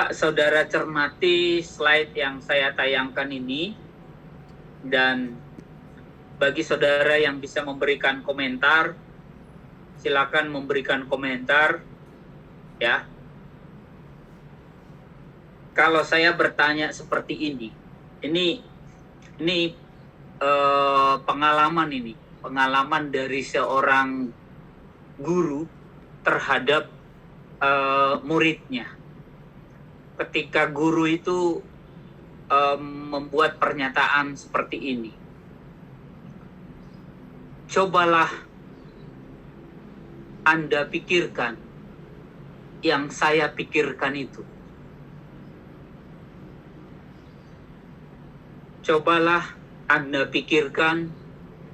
Saudara cermati slide yang saya tayangkan ini, dan bagi saudara yang bisa memberikan komentar, silakan memberikan komentar ya. Kalau saya bertanya seperti ini pengalaman dari seorang guru terhadap muridnya. Ketika guru itu membuat pernyataan seperti ini, cobalah Anda pikirkan yang saya pikirkan itu. Cobalah Anda pikirkan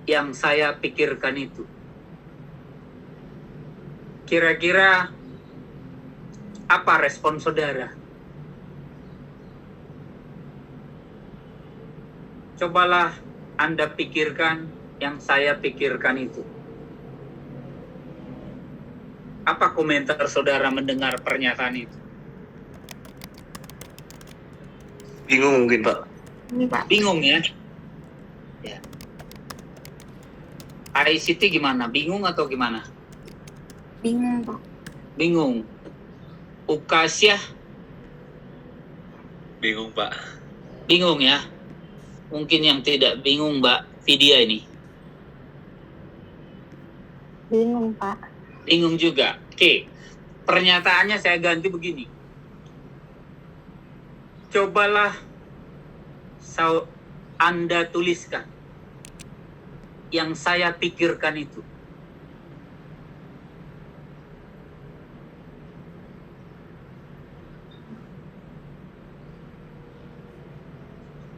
yang saya pikirkan itu. Kira-kira apa respon saudara? Cobalah Anda pikirkan yang saya pikirkan itu. Apa komentar saudara mendengar pernyataan itu? Bingung mungkin, Pak. Bingung ya? Ya. ICT gimana? Bingung atau gimana? Bingung, Pak. Bingung. Ukasyah? Bingung, Pak. Bingung ya? Mungkin yang tidak bingung Mbak Vidya ini. Bingung, Pak. Bingung juga. Oke. Pernyataannya saya ganti begini. Cobalah Anda tuliskan yang saya pikirkan itu.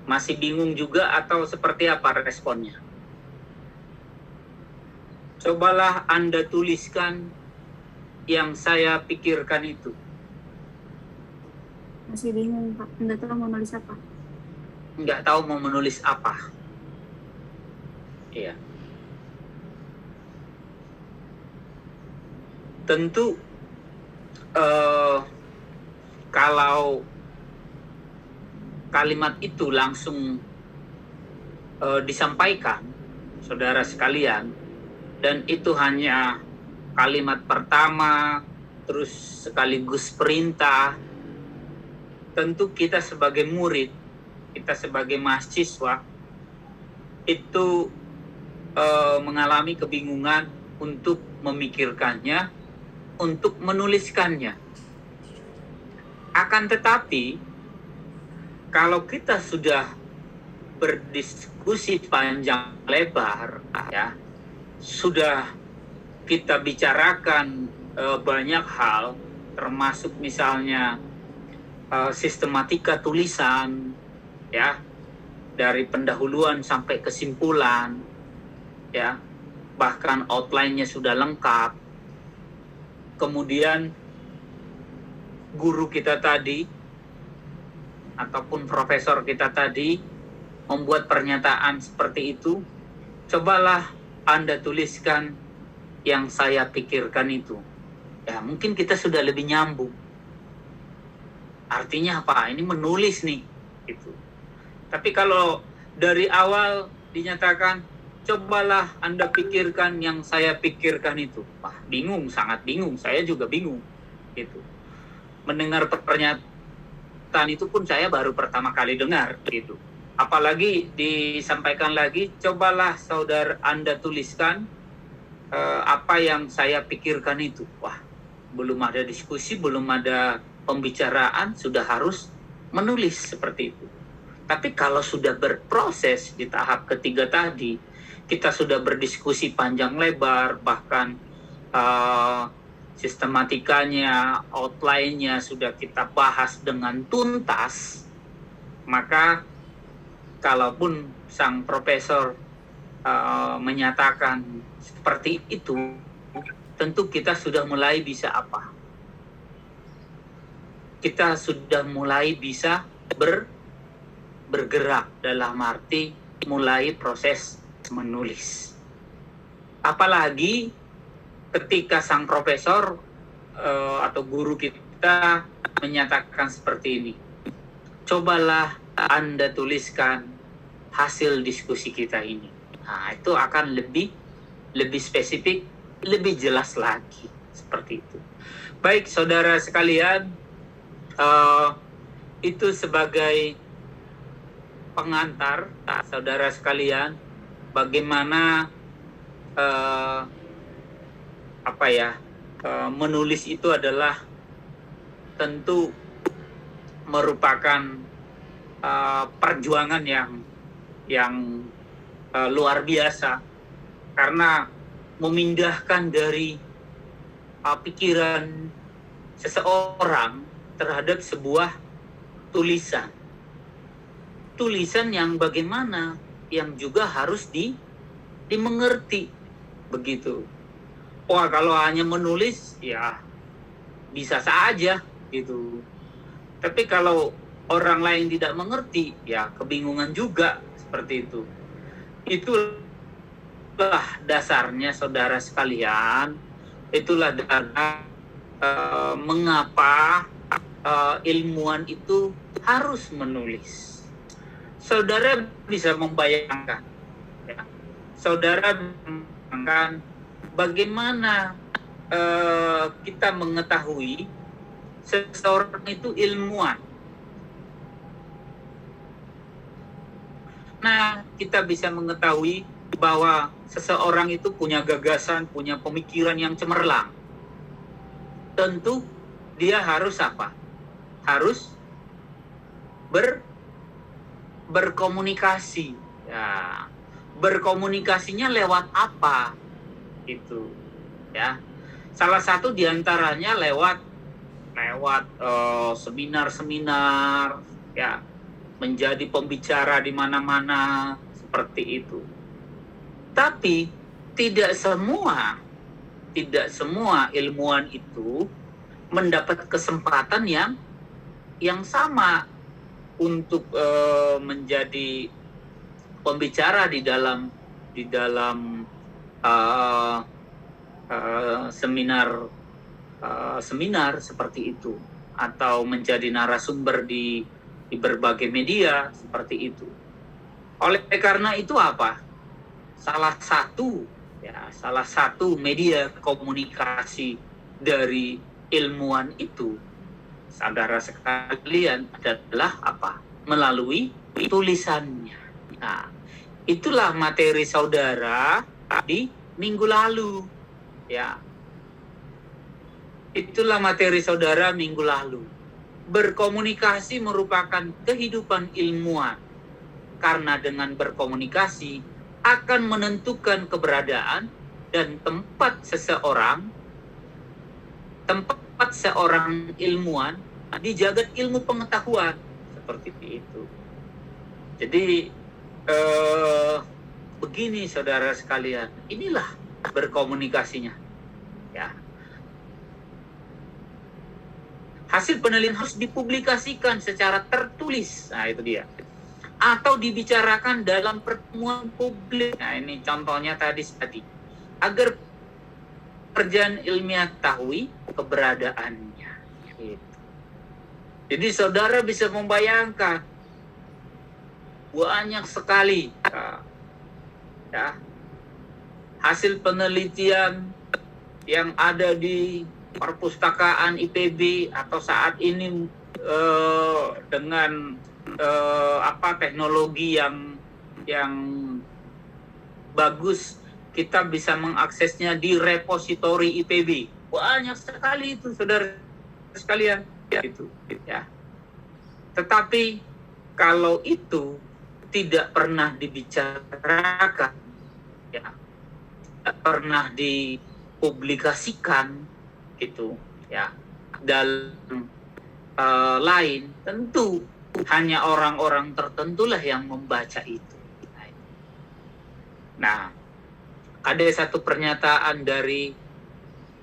Masih bingung juga atau seperti apa responnya? Cobalah Anda tuliskan yang saya pikirkan itu. Masih bingung, Pak. Nggak tahu mau nulis apa. Nggak tahu mau menulis apa. Iya. Tentu kalau kalimat itu langsung disampaikan, saudara sekalian, dan itu hanya kalimat pertama, terus sekaligus perintah, tentu kita sebagai murid, kita sebagai mahasiswa, itu mengalami kebingungan untuk memikirkannya, untuk menuliskannya. Akan tetapi, kalau kita sudah berdiskusi panjang lebar, ya, sudah kita bicarakan banyak hal, termasuk misalnya sistematika tulisan, ya, dari pendahuluan sampai kesimpulan, ya, bahkan outline-nya sudah lengkap. Kemudian guru kita tadi ataupun profesor kita tadi membuat pernyataan seperti itu, cobalah Anda tuliskan yang saya pikirkan itu. Ya, mungkin kita sudah lebih nyambung. Artinya apa? Ini menulis nih, gitu. Tapi kalau dari awal dinyatakan, cobalah Anda pikirkan yang saya pikirkan itu. Wah, bingung, sangat bingung. Saya juga bingung, gitu. Mendengar pernyataan itu pun saya baru pertama kali dengar, gitu. Apalagi disampaikan lagi, cobalah saudara Anda tuliskan apa yang saya pikirkan itu. Wah, belum ada diskusi, belum ada pembicaraan, sudah harus menulis seperti itu. Tapi kalau sudah berproses di tahap ketiga tadi, kita sudah berdiskusi panjang lebar, bahkan sistematikanya, outline-nya sudah kita bahas dengan tuntas, maka kalaupun sang profesor menyatakan seperti itu, tentu kita sudah mulai bisa apa? Kita sudah mulai bisa bergerak, dalam arti mulai proses menulis. Apalagi ketika sang profesor atau guru kita kita menyatakan seperti ini. Cobalah Anda tuliskan hasil diskusi kita ini. Nah, itu akan lebih spesifik, lebih jelas lagi. Seperti itu. Baik, saudara sekalian, itu sebagai pengantar, saudara sekalian, bagaimana menulis itu adalah tentu merupakan perjuangan yang luar biasa, karena memindahkan dari pikiran seseorang terhadap sebuah tulisan yang bagaimana yang juga harus dimengerti begitu. Wah, kalau hanya menulis ya bisa saja gitu. Tapi kalau orang lain tidak mengerti, ya kebingungan juga seperti itu. Itulah dasarnya saudara sekalian. Itulah dasar mengapa ilmuwan itu harus menulis. Saudara bisa membayangkan, ya, saudara membayangkan bagaimana kita mengetahui seseorang itu ilmuwan. Nah, kita bisa mengetahui bahwa seseorang itu punya gagasan, punya pemikiran yang cemerlang. Tentu dia harus apa? Harus berkomunikasi. Ya, berkomunikasinya lewat apa? Itu, ya. Salah satu diantaranya lewat seminar-seminar, ya, menjadi pembicara di mana-mana seperti itu. Tapi tidak semua ilmuwan itu mendapat kesempatan yang sama untuk menjadi pembicara di dalam seminar seperti itu, atau menjadi narasumber di berbagai media seperti itu. Oleh karena itu apa? Salah satu media komunikasi dari ilmuwan itu, saudara sekalian, adalah apa? Melalui tulisannya. Nah, itulah materi saudara di minggu lalu, ya. Itulah materi saudara minggu lalu. Berkomunikasi merupakan kehidupan ilmuwan, karena dengan berkomunikasi akan menentukan keberadaan dan tempat seorang ilmuwan di jagat ilmu pengetahuan, seperti itu. Jadi begini saudara sekalian, inilah berkomunikasinya, ya. Hasil penelitian harus dipublikasikan secara tertulis. Nah, itu dia. Atau dibicarakan dalam pertemuan publik. Nah, ini contohnya tadi. Agar pekerjaan ilmiah tahu keberadaannya. Gitu. Jadi saudara bisa membayangkan banyak sekali ya, hasil penelitian yang ada di perpustakaan IPB atau saat ini dengan teknologi yang bagus, kita bisa mengaksesnya di repositori IPB. Banyak sekali itu saudara sekalian, itu ya. Tetapi kalau itu tidak pernah dibicarakan, ya, tidak pernah dipublikasikan, gitu, ya, dalam lain, tentu hanya orang-orang tertentulah yang membaca itu. Nah, ada satu pernyataan dari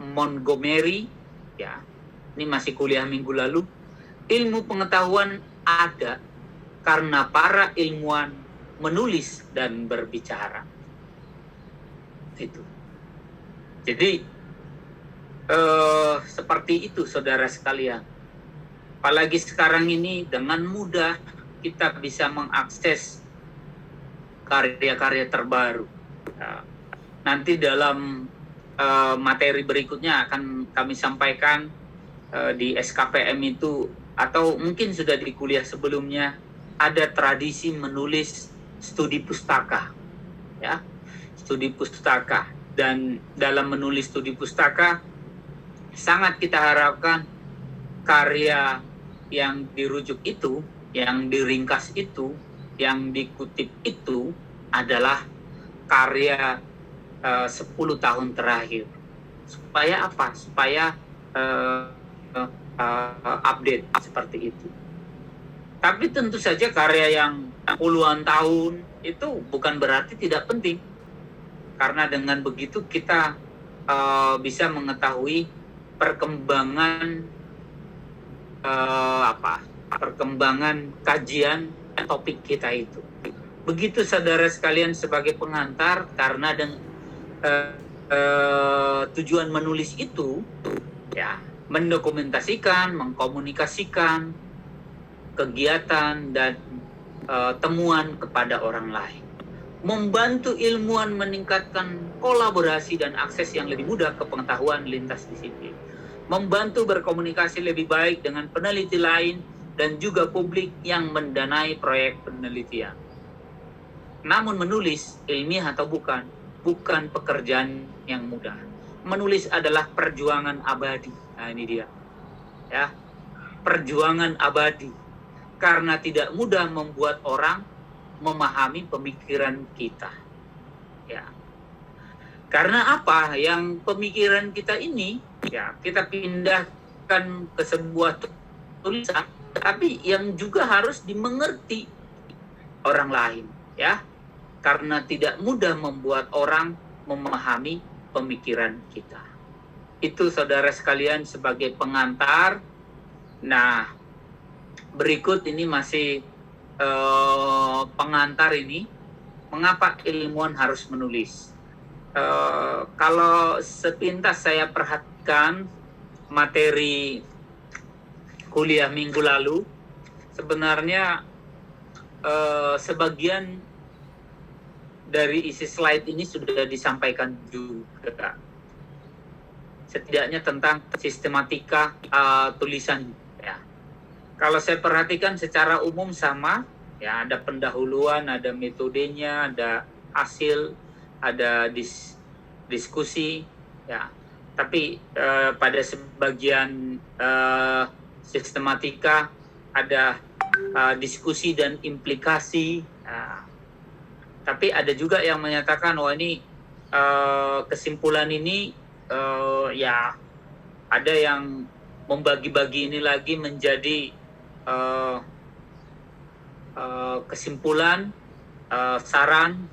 Montgomery, ya, ini masih kuliah minggu lalu. Ilmu pengetahuan ada karena para ilmuwan menulis dan berbicara. Itu. Jadi seperti itu, saudara sekalian. Apalagi sekarang ini dengan mudah kita bisa mengakses karya-karya terbaru. Nanti dalam materi berikutnya akan kami sampaikan di SKPM itu, atau mungkin sudah di kuliah sebelumnya, ada tradisi menulis studi pustaka, ya, studi pustaka. Dan dalam menulis studi pustaka sangat kita harapkan karya yang dirujuk itu, yang diringkas itu, yang dikutip itu adalah karya 10 tahun terakhir. Supaya apa? Supaya update seperti itu. Tapi tentu saja karya yang puluhan tahun itu bukan berarti tidak penting. Karena dengan begitu kita bisa mengetahui perkembangan perkembangan kajian topik kita itu. Begitu saudara sekalian, sebagai pengantar, karena tujuan menulis itu ya mendokumentasikan, mengkomunikasikan kegiatan dan temuan kepada orang lain, membantu ilmuwan meningkatkan kolaborasi dan akses yang lebih mudah ke pengetahuan lintas disiplin, membantu berkomunikasi lebih baik dengan peneliti lain dan juga publik yang mendanai proyek penelitian. Namun menulis, ilmiah atau bukan pekerjaan yang mudah. Menulis adalah perjuangan abadi. Nah, ini dia. Ya. Perjuangan abadi. Karena tidak mudah membuat orang memahami pemikiran kita. Ya. Karena apa? Yang pemikiran kita ini ya kita pindahkan ke sebuah tulisan, tapi yang juga harus dimengerti orang lain, ya. Karena tidak mudah membuat orang memahami pemikiran kita. Itu saudara sekalian sebagai pengantar. Nah, berikut ini masih pengantar ini. Mengapa ilmuwan harus menulis? Kalau sepintas saya perhatikan materi kuliah minggu lalu, sebenarnya sebagian dari isi slide ini sudah disampaikan juga. Setidaknya tentang sistematika tulisan. Ya. Kalau saya perhatikan secara umum sama, ya, ada pendahuluan, ada metodenya, ada hasil, ada diskusi, ya. Tapi pada sebagian sistematika ada diskusi dan implikasi. Tapi ada juga yang menyatakan, wah ini kesimpulan ini ya ada yang membagi-bagi ini lagi menjadi kesimpulan,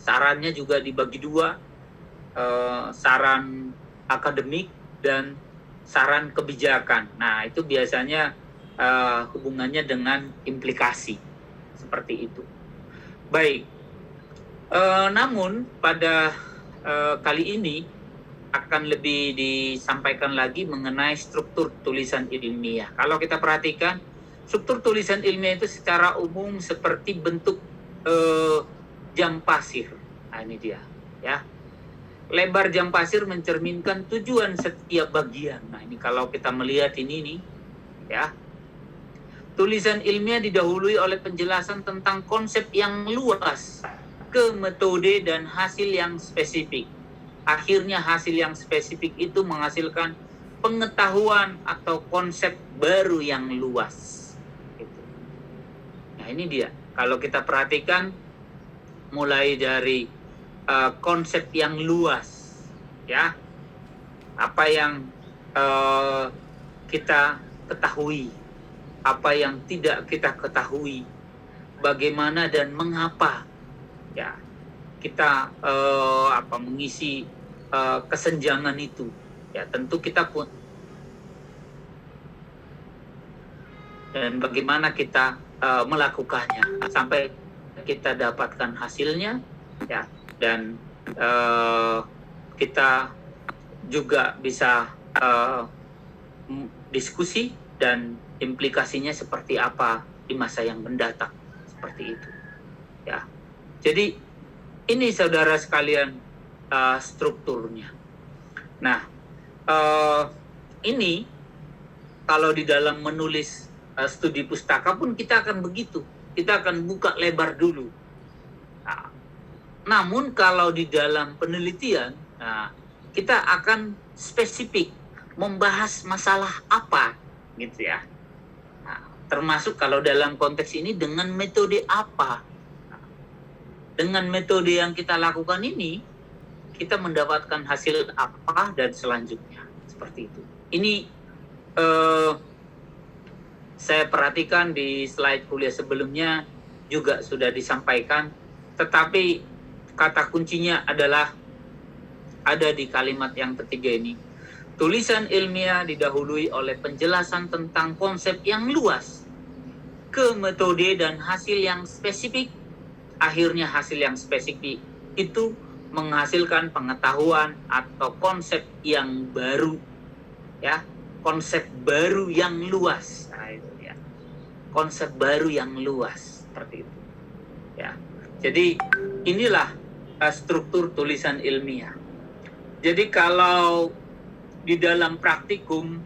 sarannya juga dibagi dua, saran akademik dan saran kebijakan. Nah, itu biasanya hubungannya dengan implikasi seperti itu. Baik, namun pada kali ini akan lebih disampaikan lagi mengenai struktur tulisan ilmiah. Kalau kita perhatikan, struktur tulisan ilmiah itu secara umum seperti bentuk jam pasir. Nah, ini dia, ya. Lebar jam pasir mencerminkan tujuan setiap bagian. Nah, ini kalau kita melihat ini nih, ya. Tulisan ilmiah didahului oleh penjelasan tentang konsep yang luas, ke metode dan hasil yang spesifik. Akhirnya hasil yang spesifik itu menghasilkan pengetahuan atau konsep baru yang luas. Nah, ini dia. Kalau kita perhatikan, mulai dari konsep yang luas, ya, apa yang kita ketahui, apa yang tidak kita ketahui, bagaimana dan mengapa, ya, kita mengisi kesenjangan itu. Ya, tentu kita pun, dan bagaimana kita melakukannya sampai kita dapatkan hasilnya, ya, dan kita juga bisa uh, diskusi dan implikasinya seperti apa di masa yang mendatang, seperti itu ya. Jadi ini saudara sekalian strukturnya. Nah, ini kalau di dalam menulis studi pustaka pun kita akan begitu, kita akan buka lebar dulu. Nah, namun kalau di dalam penelitian, kita akan spesifik membahas masalah apa gitu ya. Nah, termasuk kalau dalam konteks ini dengan metode apa. Nah, dengan metode yang kita lakukan ini, kita mendapatkan hasil apa dan selanjutnya, seperti itu. Ini saya perhatikan di slide kuliah sebelumnya juga sudah disampaikan, tetapi kata kuncinya adalah ada di kalimat yang ketiga ini. Tulisan ilmiah didahului oleh penjelasan tentang konsep yang luas, ke metode dan hasil yang spesifik. Akhirnya hasil yang spesifik itu menghasilkan pengetahuan atau konsep yang baru, ya, konsep baru yang luas. Nah, itu ya, konsep baru yang luas, seperti itu, ya. Jadi inilah struktur tulisan ilmiah. Jadi kalau di dalam praktikum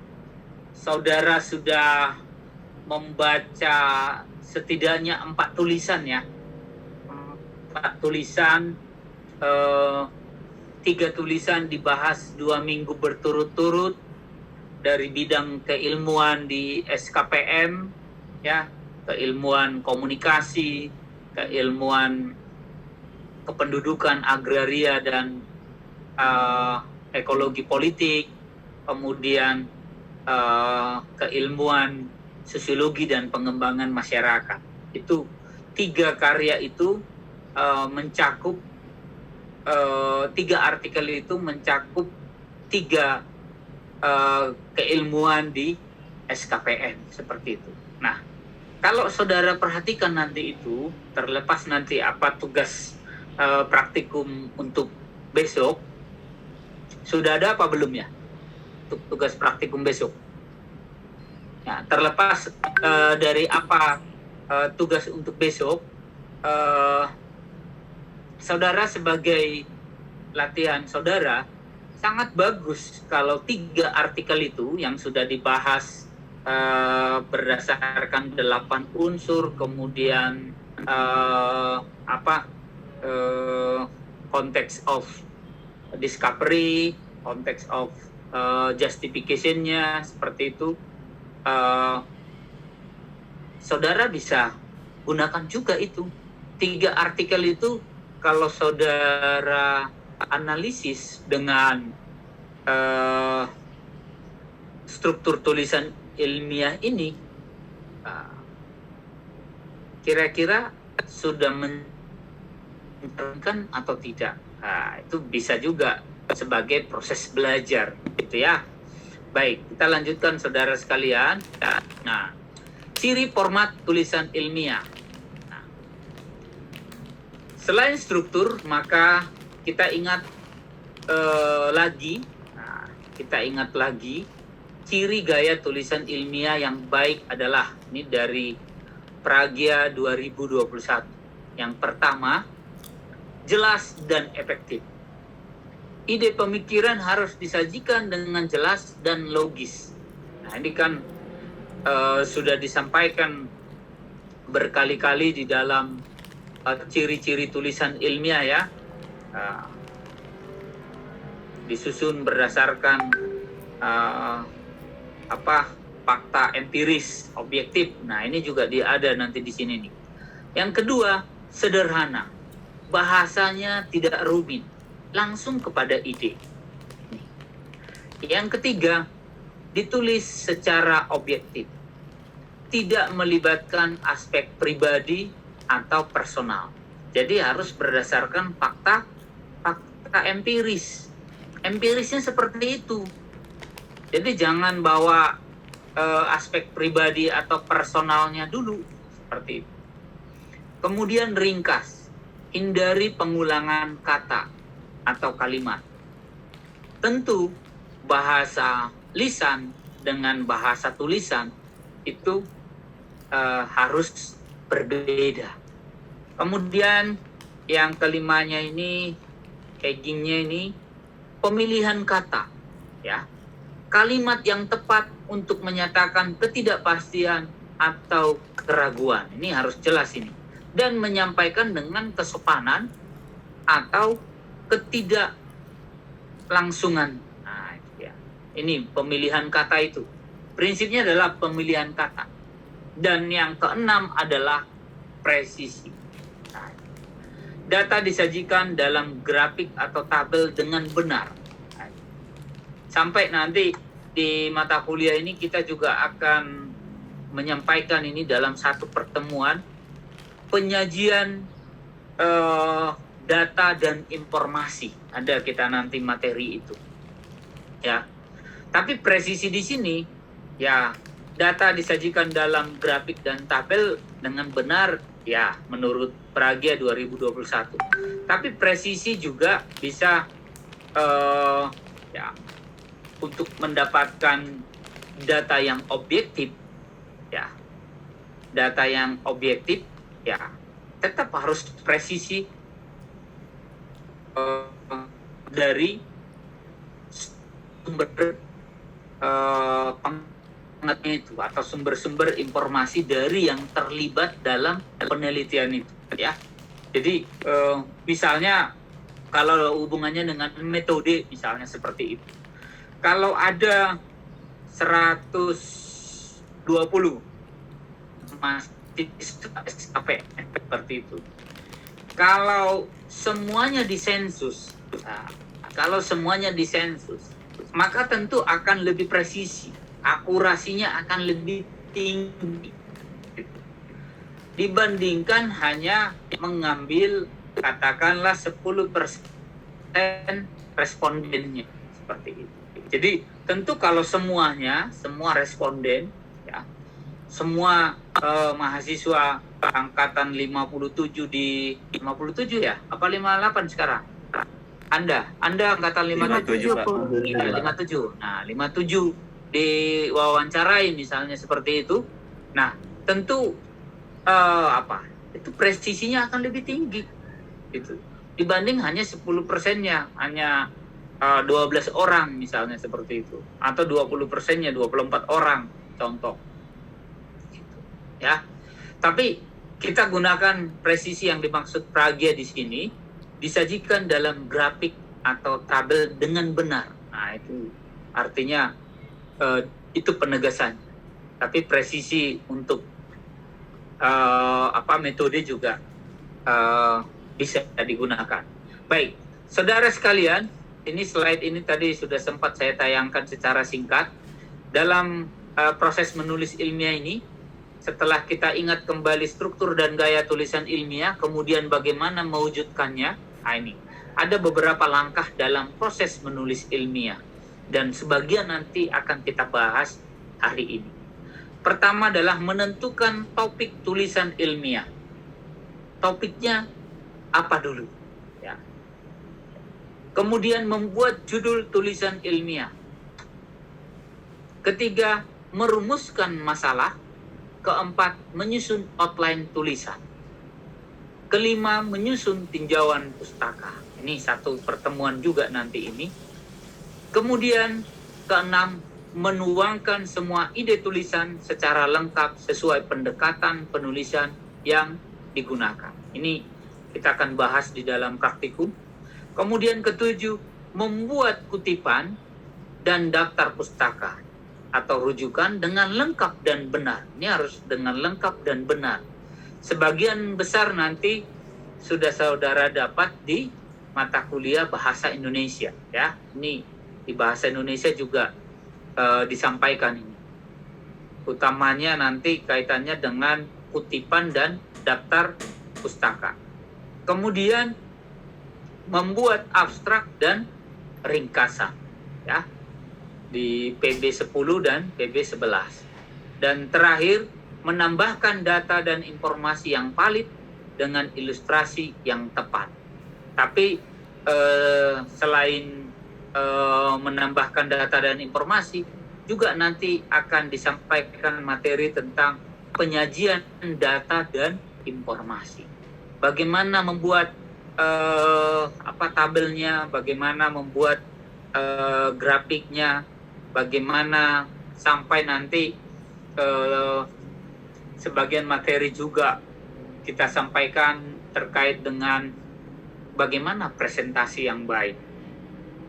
saudara sudah membaca setidaknya 4 tulisan ya, 4 tulisan, 3 tulisan dibahas 2 minggu berturut-turut dari bidang keilmuan di SKPM ya, keilmuan komunikasi, keilmuan kependudukan agraria dan ekologi politik, kemudian keilmuan sosiologi dan pengembangan masyarakat. Itu 3 karya itu mencakup 3 artikel itu mencakup 3 keilmuan di SKPM, seperti itu. Nah, kalau saudara perhatikan nanti itu, terlepas nanti apa tugas praktikum untuk besok, sudah ada apa belum ya untuk tugas praktikum besok? Ya, terlepas dari apa tugas untuk besok, saudara sebagai latihan saudara sangat bagus kalau 3 artikel itu yang sudah dibahas berdasarkan 8 unsur, kemudian konteks of discovery, konteks of justification-nya, seperti itu. Saudara bisa gunakan juga itu 3 artikel itu. Kalau saudara analisis dengan struktur tulisan ilmiah ini, kira-kira sudah mencerminkan atau tidak? Nah, itu bisa juga sebagai proses belajar, gitu ya. Baik, kita lanjutkan saudara sekalian. Nah, ciri format tulisan ilmiah. Nah, selain struktur, maka kita ingat lagi, ciri gaya tulisan ilmiah yang baik adalah, ini dari Pragya 2021. Yang pertama, jelas dan efektif. Ide pemikiran harus disajikan dengan jelas dan logis. Nah, ini kan sudah disampaikan berkali-kali di dalam ciri-ciri tulisan ilmiah ya. Disusun berdasarkan fakta empiris, objektif. Nah, ini juga ada nanti di sini nih. Yang kedua, sederhana. Bahasanya tidak rumit, langsung kepada ide. Yang ketiga, ditulis secara objektif, tidak melibatkan aspek pribadi atau personal. Jadi harus berdasarkan fakta empiris. Empirisnya seperti itu. Jadi jangan bawa aspek pribadi atau personalnya dulu, seperti itu. Kemudian ringkas, hindari pengulangan kata atau kalimat. Tentu bahasa lisan dengan bahasa tulisan itu harus berbeda. Kemudian yang kelimanya ini, eggingnya ini, pemilihan kata, ya. Kalimat yang tepat untuk menyatakan ketidakpastian atau keraguan. Ini harus jelas ini. Dan menyampaikan dengan kesopanan atau ketidaklangsungan. Nah, ya. Ini pemilihan kata itu. Prinsipnya adalah pemilihan kata. Dan yang keenam adalah presisi. Nah, data disajikan dalam grafik atau tabel dengan benar. Nah, sampai nanti di mata kuliah ini kita juga akan menyampaikan ini dalam satu pertemuan penyajian data dan informasi. Ada kita nanti materi itu. Ya. Tapi presisi di sini ya, data disajikan dalam grafik dan tabel dengan benar ya menurut Pragia 2021. Tapi presisi juga bisa ya untuk mendapatkan data yang objektif ya. Data yang objektif ya tetap harus presisi dari sumber pengatnya itu atau sumber-sumber informasi dari yang terlibat dalam penelitian itu ya. Jadi misalnya kalau hubungannya dengan metode misalnya seperti itu. Kalau ada 120 masih sampai seperti itu. Kalau semuanya disensus, maka tentu akan lebih presisi, akurasinya akan lebih tinggi dibandingkan hanya mengambil katakanlah 10% respondennya seperti itu. Jadi tentu kalau semua responden ya, semua mahasiswa angkatan 57 di 57 ya, apa 58 sekarang? Anda angkatan 57. 57. Nah, 57 diwawancarai misalnya seperti itu. Nah, tentu itu presisinya akan lebih tinggi gitu. Dibanding hanya 10%-nya, hanya 12 orang misalnya seperti itu, atau 20%-nya 24 orang contoh gitu. Ya. Tapi kita gunakan presisi yang dimaksud Pragia di sini disajikan dalam grafik atau tabel dengan benar. Nah, itu artinya itu penegasan. Tapi presisi untuk metode juga bisa digunakan. Baik, saudara sekalian, ini slide ini tadi sudah sempat saya tayangkan secara singkat. Dalam proses menulis ilmiah ini, setelah kita ingat kembali struktur dan gaya tulisan ilmiah, kemudian bagaimana mewujudkannya, nah ini ada beberapa langkah dalam proses menulis ilmiah. Dan sebagian nanti akan kita bahas hari ini. Pertama adalah menentukan topik tulisan ilmiah. Topiknya apa dulu? Ya. Kemudian membuat judul tulisan ilmiah. Ketiga, merumuskan masalah. Keempat, menyusun outline tulisan. Kelima, menyusun tinjauan pustaka. Ini satu pertemuan juga nanti ini. Kemudian, keenam, menuangkan semua ide tulisan secara lengkap sesuai pendekatan penulisan yang digunakan. Ini kita akan bahas di dalam praktikum. Kemudian ketujuh, membuat kutipan dan daftar pustaka atau rujukan dengan lengkap dan benar. Ini harus dengan lengkap dan benar. Sebagian besar nanti sudah saudara dapat di mata kuliah bahasa Indonesia. Ya, ini di bahasa Indonesia juga disampaikan ini. Utamanya nanti kaitannya dengan kutipan dan daftar pustaka. Kemudian membuat abstrak dan ringkasan ya di PB 10 dan PB 11. Dan terakhir menambahkan data dan informasi yang valid dengan ilustrasi yang tepat. Tapi selain menambahkan data dan informasi, juga nanti akan disampaikan materi tentang penyajian data dan informasi. Bagaimana membuat tabelnya, bagaimana membuat grafiknya, bagaimana sampai nanti sebagian materi juga kita sampaikan terkait dengan bagaimana presentasi yang baik.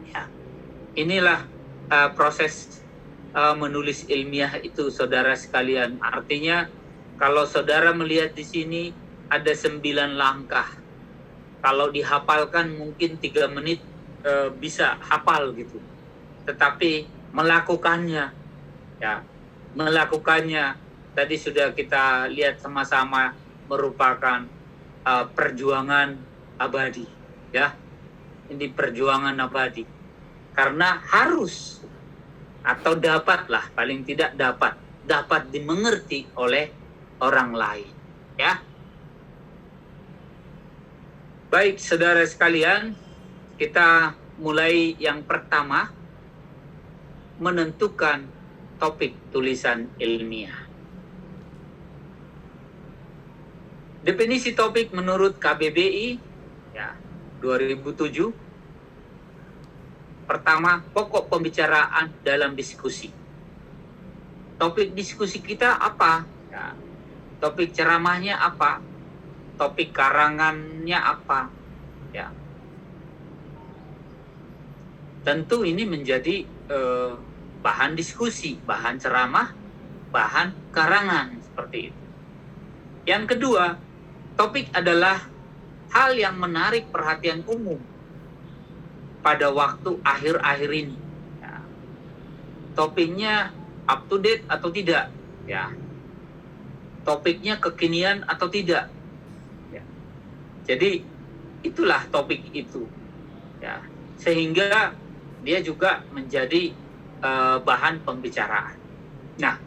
Ya, inilah proses menulis ilmiah itu, saudara sekalian. Artinya, kalau saudara melihat di sini ada 9 langkah. Kalau dihafalkan mungkin 3 menit bisa hafal gitu. Tetapi melakukannya, tadi sudah kita lihat sama-sama merupakan perjuangan abadi, ya. Ini perjuangan abadi. Karena harus atau dapatlah, paling tidak dapat dimengerti oleh orang lain, ya. Baik, saudara sekalian, kita mulai yang pertama, menentukan topik tulisan ilmiah. Definisi topik menurut KBBI, ya, 2007. Pertama, pokok pembicaraan dalam diskusi. Topik diskusi kita apa? Ya. Topik ceramahnya apa? Topik karangannya apa? Ya. Tentu ini menjadi bahan diskusi, bahan ceramah, bahan karangan, seperti itu. Yang kedua, topik adalah hal yang menarik perhatian umum pada waktu akhir-akhir ini. Ya. Topiknya up to date atau tidak? Ya. Topiknya kekinian atau tidak? Ya. Jadi itulah topik itu. Ya. Sehingga dia juga menjadi bahan pembicaraan. Nah,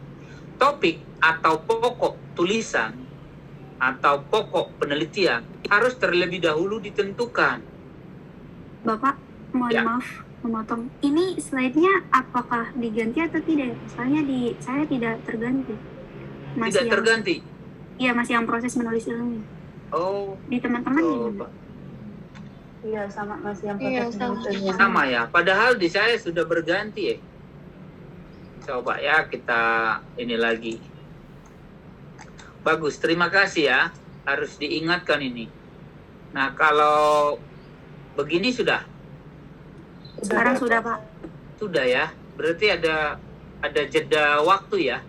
topik atau pokok tulisan atau pokok penelitian harus terlebih dahulu ditentukan. Bapak, mohon maaf memotong. Ini slide-nya apakah diganti atau tidak? Soalnya saya tidak terganti. Tidak terganti? Iya, masih yang proses menulis ilmiah. Oh. Di teman-teman gimana? Iya, sama, masih yang proses menulis ilmiah. Sama ya, padahal di saya sudah berganti ya. Coba ya kita ini lagi. Bagus, terima kasih ya. Harus diingatkan ini. Nah, kalau begini sudah? Sekarang sudah, Pak. Sudah ya. Berarti ada jeda waktu ya.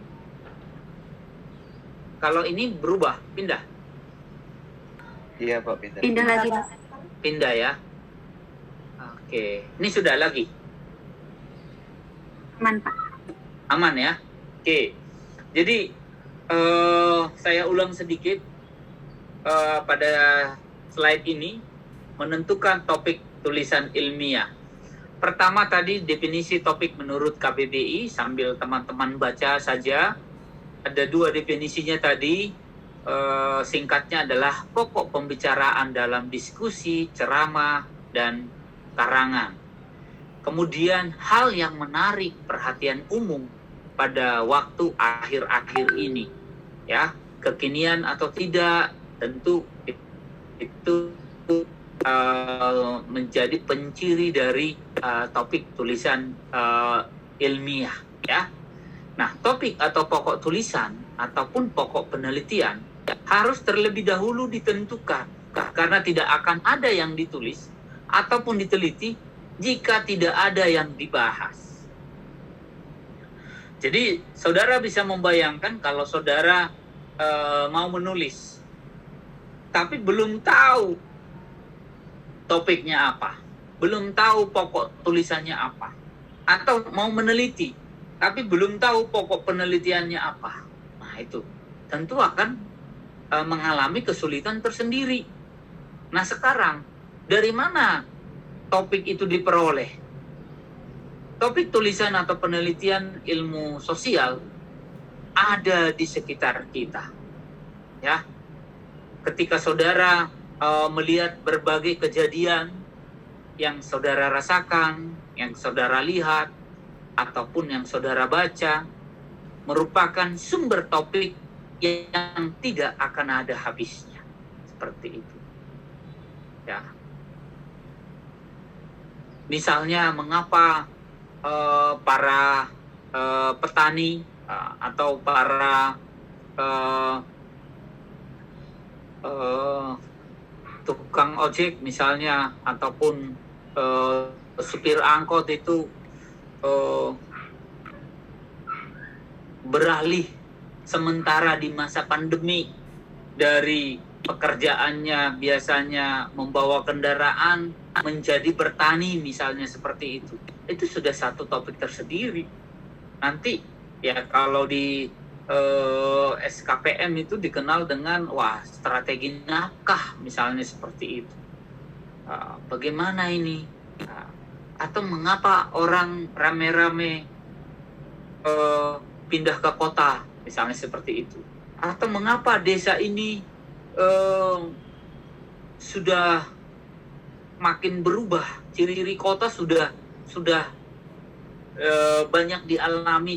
Kalau ini berubah, pindah. Iya Pak, pindah. Pindah lagi, Pak. Pindah ya. Oke, ini sudah lagi. Aman, Pak. Aman ya. Oke. Jadi saya ulang sedikit pada slide ini, menentukan topik tulisan ilmiah. Pertama tadi definisi topik menurut KBBI, sambil teman-teman baca saja. Ada 2 definisinya tadi. Singkatnya adalah pokok pembicaraan dalam diskusi, ceramah, dan karangan. Kemudian hal yang menarik perhatian umum pada waktu akhir-akhir ini, ya, kekinian atau tidak, tentu itu menjadi penciri dari topik tulisan ilmiah, ya. Nah, topik atau pokok tulisan ataupun pokok penelitian harus terlebih dahulu ditentukan, karena tidak akan ada yang ditulis ataupun diteliti jika tidak ada yang dibahas. Jadi, saudara bisa membayangkan kalau saudara mau menulis, tapi belum tahu topiknya apa, belum tahu pokok tulisannya apa, atau mau meneliti, tapi belum tahu pokok penelitiannya apa. Nah, itu tentu akan mengalami kesulitan tersendiri. Nah, sekarang, dari mana topik itu diperoleh? Topik tulisan atau penelitian ilmu sosial ada di sekitar kita. Ya. Ketika saudara melihat berbagai kejadian yang saudara rasakan, yang saudara lihat ataupun yang saudara baca merupakan sumber topik yang tidak akan ada habisnya. Seperti itu. Ya. Misalnya mengapa para petani atau para tukang ojek misalnya ataupun supir angkot itu beralih sementara di masa pandemi dari pekerjaannya biasanya membawa kendaraan menjadi bertani misalnya seperti itu. Itu sudah satu topik tersendiri. Nanti ya kalau di SKPM itu dikenal dengan strategi nafkah misalnya seperti itu. Bagaimana ini? Atau mengapa orang rame-rame pindah ke kota misalnya seperti itu? Atau mengapa desa ini sudah makin berubah? Ciri-ciri kota sudah banyak dialami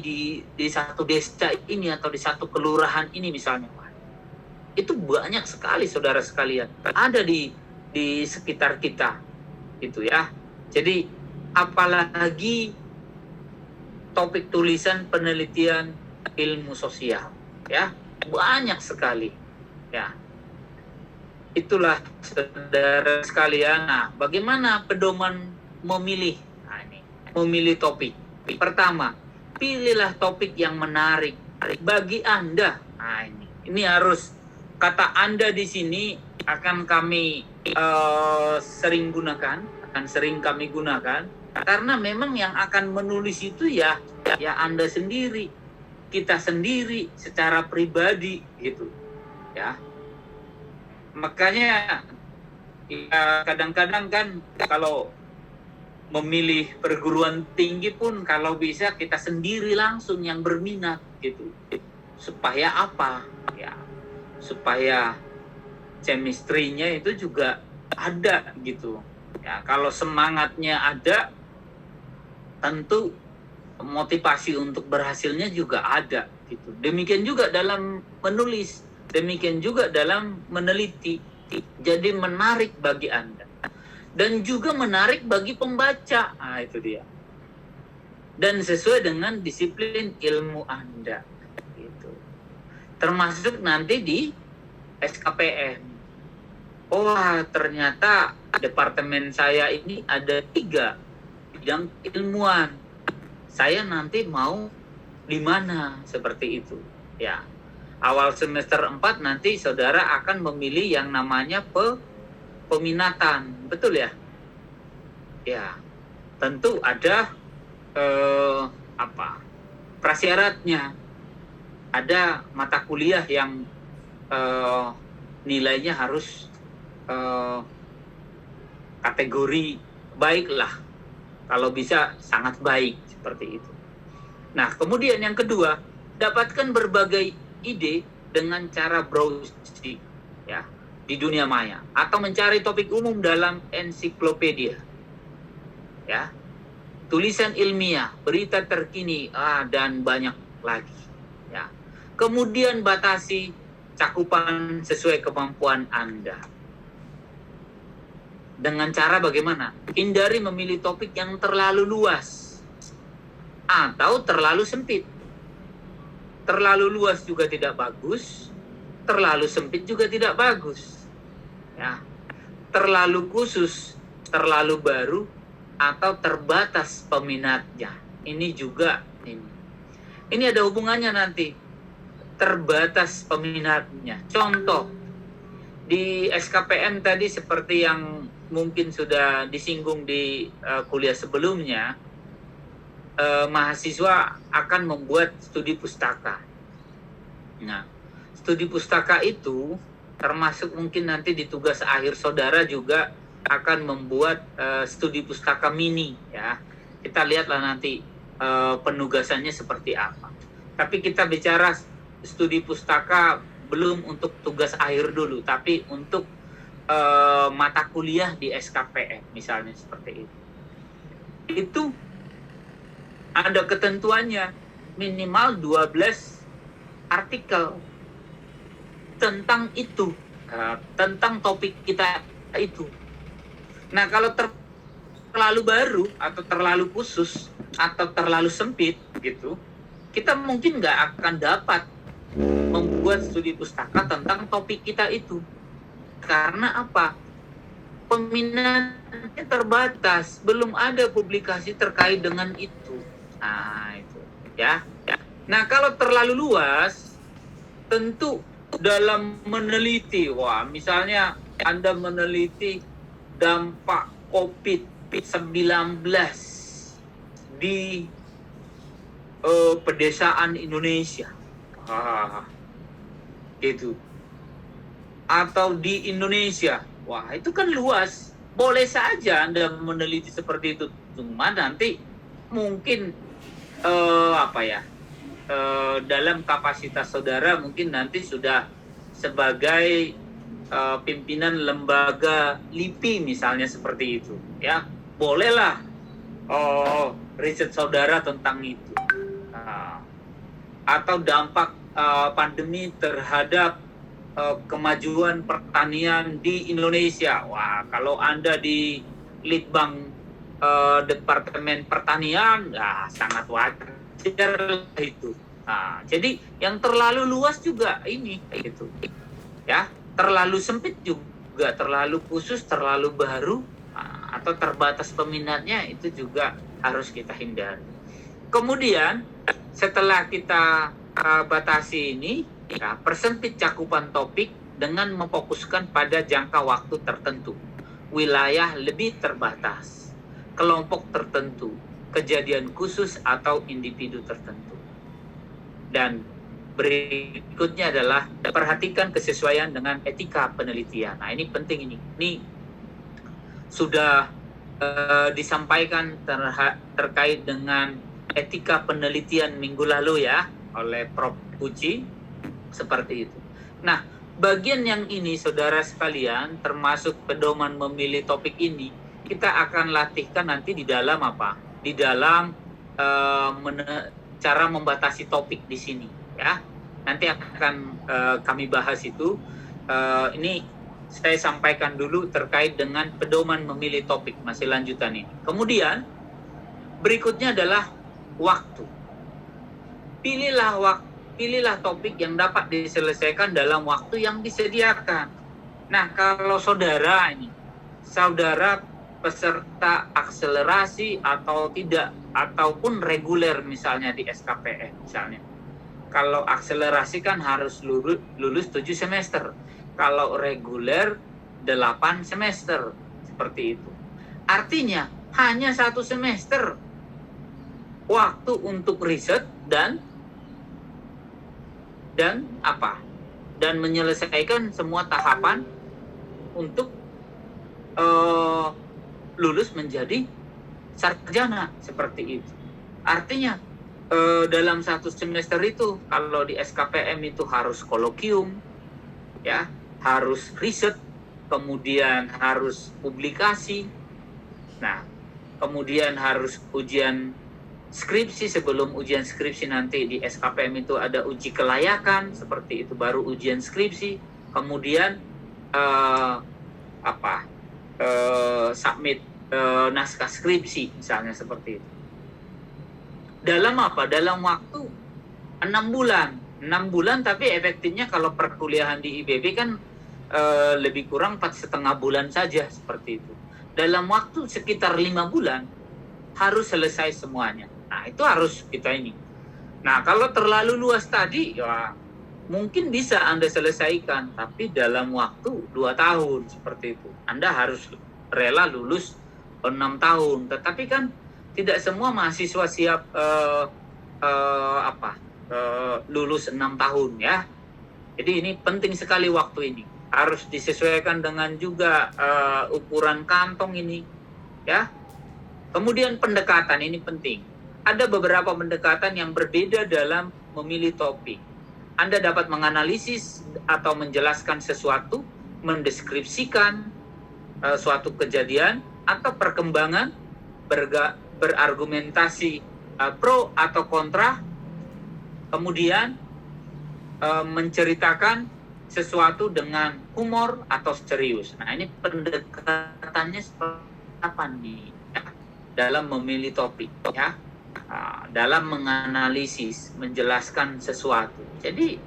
di satu desa ini atau di satu kelurahan ini misalnya. Itu banyak sekali saudara sekalian. Ada di sekitar kita gitu ya. Jadi apalagi topik tulisan penelitian ilmu sosial ya, banyak sekali ya. Itulah saudara sekalian. Nah, bagaimana pedoman memilih? Nah, ini memilih topik. Pertama, pilihlah topik yang menarik bagi Anda. Nah, ini harus kata Anda di sini akan kami sering kami gunakan karena memang yang akan menulis itu ya Anda sendiri, kita sendiri secara pribadi gitu ya. Makanya ya kadang-kadang kan kalau memilih perguruan tinggi pun kalau bisa kita sendiri langsung yang berminat gitu. Supaya apa? Ya, supaya chemistry-nya itu juga ada gitu. Ya, kalau semangatnya ada, tentu motivasi untuk berhasilnya juga ada gitu. Demikian juga dalam menulis, demikian juga dalam meneliti. Jadi menarik bagi Anda. Dan juga menarik bagi pembaca. Nah, itu dia. Dan sesuai dengan disiplin ilmu Anda. Gitu. Termasuk nanti di SKPM. Ternyata departemen saya ini ada 3 bidang ilmuwan. Saya nanti mau di mana seperti itu. Ya. Awal semester 4 nanti saudara akan memilih yang namanya peminatan, betul ya? Ya, tentu ada prasyaratnya. Ada mata kuliah yang nilainya harus kategori baiklah, kalau bisa sangat baik seperti itu. Nah, kemudian yang kedua, dapatkan berbagai ide dengan cara browsing, ya, di dunia maya atau mencari topik umum dalam ensiklopedia, ya, tulisan ilmiah, berita terkini, dan banyak lagi, ya. Kemudian batasi cakupan sesuai kemampuan Anda. Dengan cara bagaimana? Hindari memilih topik yang terlalu luas atau terlalu sempit. Terlalu luas juga tidak bagus, terlalu sempit juga tidak bagus. Ya. Terlalu khusus, terlalu baru, atau terbatas peminatnya. Ini juga ini ada hubungannya nanti. Terbatas peminatnya. Contoh, di SKPM tadi seperti yang mungkin sudah disinggung di kuliah sebelumnya, mahasiswa akan membuat studi pustaka. Nah, studi pustaka itu termasuk mungkin nanti di tugas akhir saudara juga akan membuat studi pustaka mini, ya. Kita lihatlah nanti penugasannya seperti apa. Tapi kita bicara studi pustaka belum untuk tugas akhir dulu, tapi untuk mata kuliah di SKPM misalnya seperti itu. itu ada ketentuannya, minimal 12 artikel tentang itu, tentang topik kita itu. Nah, kalau terlalu baru atau terlalu khusus atau terlalu sempit gitu, kita mungkin nggak akan dapat membuat studi pustaka tentang topik kita itu. Karena apa? Peminatnya terbatas, belum ada publikasi terkait dengan itu. Nah, itu ya. Nah, kalau terlalu luas, tentu dalam meneliti, misalnya Anda meneliti dampak COVID-19 di pedesaan Indonesia, gitu, atau di Indonesia, itu kan luas. Boleh saja Anda meneliti seperti itu, cuma nanti mungkin dalam kapasitas saudara mungkin nanti sudah sebagai pimpinan lembaga LIPI misalnya seperti itu, ya bolehlah riset saudara tentang itu, atau dampak pandemi terhadap kemajuan pertanian di Indonesia. Kalau Anda di Litbang Departemen Pertanian, sangat wajar itu. Jadi yang terlalu luas juga ini gitu, ya, terlalu sempit juga, terlalu khusus, terlalu baru, atau terbatas peminatnya, itu juga harus kita hindari. Kemudian setelah kita batasi ini, ya, persempit cakupan topik dengan memfokuskan pada jangka waktu tertentu, wilayah lebih terbatas, kelompok tertentu, kejadian khusus atau individu tertentu. Dan berikutnya adalah perhatikan kesesuaian dengan etika penelitian. Nah, ini penting ini. Ini sudah disampaikan terkait dengan etika penelitian minggu lalu ya oleh Prof. Puji, seperti itu. Nah, bagian yang ini saudara sekalian, termasuk pedoman memilih topik ini, kita akan latihkan nanti di dalam apa? Di dalam cara membatasi topik di sini, ya. Nanti akan kami bahas itu. Ini saya sampaikan dulu terkait dengan pedoman memilih topik, masih lanjutan ini. Kemudian berikutnya adalah waktu. Pilihlah topik yang dapat diselesaikan dalam waktu yang disediakan. Nah, kalau saudara peserta akselerasi atau tidak, ataupun reguler misalnya di SKPM misalnya. Kalau akselerasi kan harus lulus 7 semester. Kalau reguler 8 semester, seperti itu. Artinya hanya 1 semester waktu untuk riset dan menyelesaikan semua tahapan untuk lulus menjadi sarjana, seperti itu. Artinya dalam 1 semester itu, kalau di SKPM itu harus kolokium, ya, harus riset, kemudian harus publikasi, nah, kemudian harus ujian skripsi. Sebelum ujian skripsi nanti di SKPM itu ada uji kelayakan, seperti itu, baru ujian skripsi, kemudian submit naskah skripsi misalnya, seperti itu. Dalam apa? Dalam waktu 6 bulan. 6 bulan, tapi efektifnya kalau perkuliahan di IPB kan lebih kurang 4,5 bulan saja, seperti itu. Dalam waktu sekitar 5 bulan harus selesai semuanya. Nah, itu harus kita ini. Nah, kalau terlalu luas tadi, ya mungkin bisa Anda selesaikan, tapi dalam waktu 2 tahun, seperti itu. Anda harus rela lulus 6 tahun. Tetapi kan tidak semua mahasiswa siap lulus 6 tahun, ya. Jadi ini penting sekali waktu ini. Harus disesuaikan dengan juga ukuran kantong ini, ya. Kemudian pendekatan ini penting. Ada beberapa pendekatan yang berbeda dalam memilih topik. Anda dapat menganalisis atau menjelaskan sesuatu, mendeskripsikan suatu kejadian atau perkembangan berargumentasi pro atau kontra, kemudian menceritakan sesuatu dengan humor atau serius. Nah, ini pendekatannya seperti apa nih ya, dalam memilih topik ya, dalam menganalisis, menjelaskan sesuatu. Jadi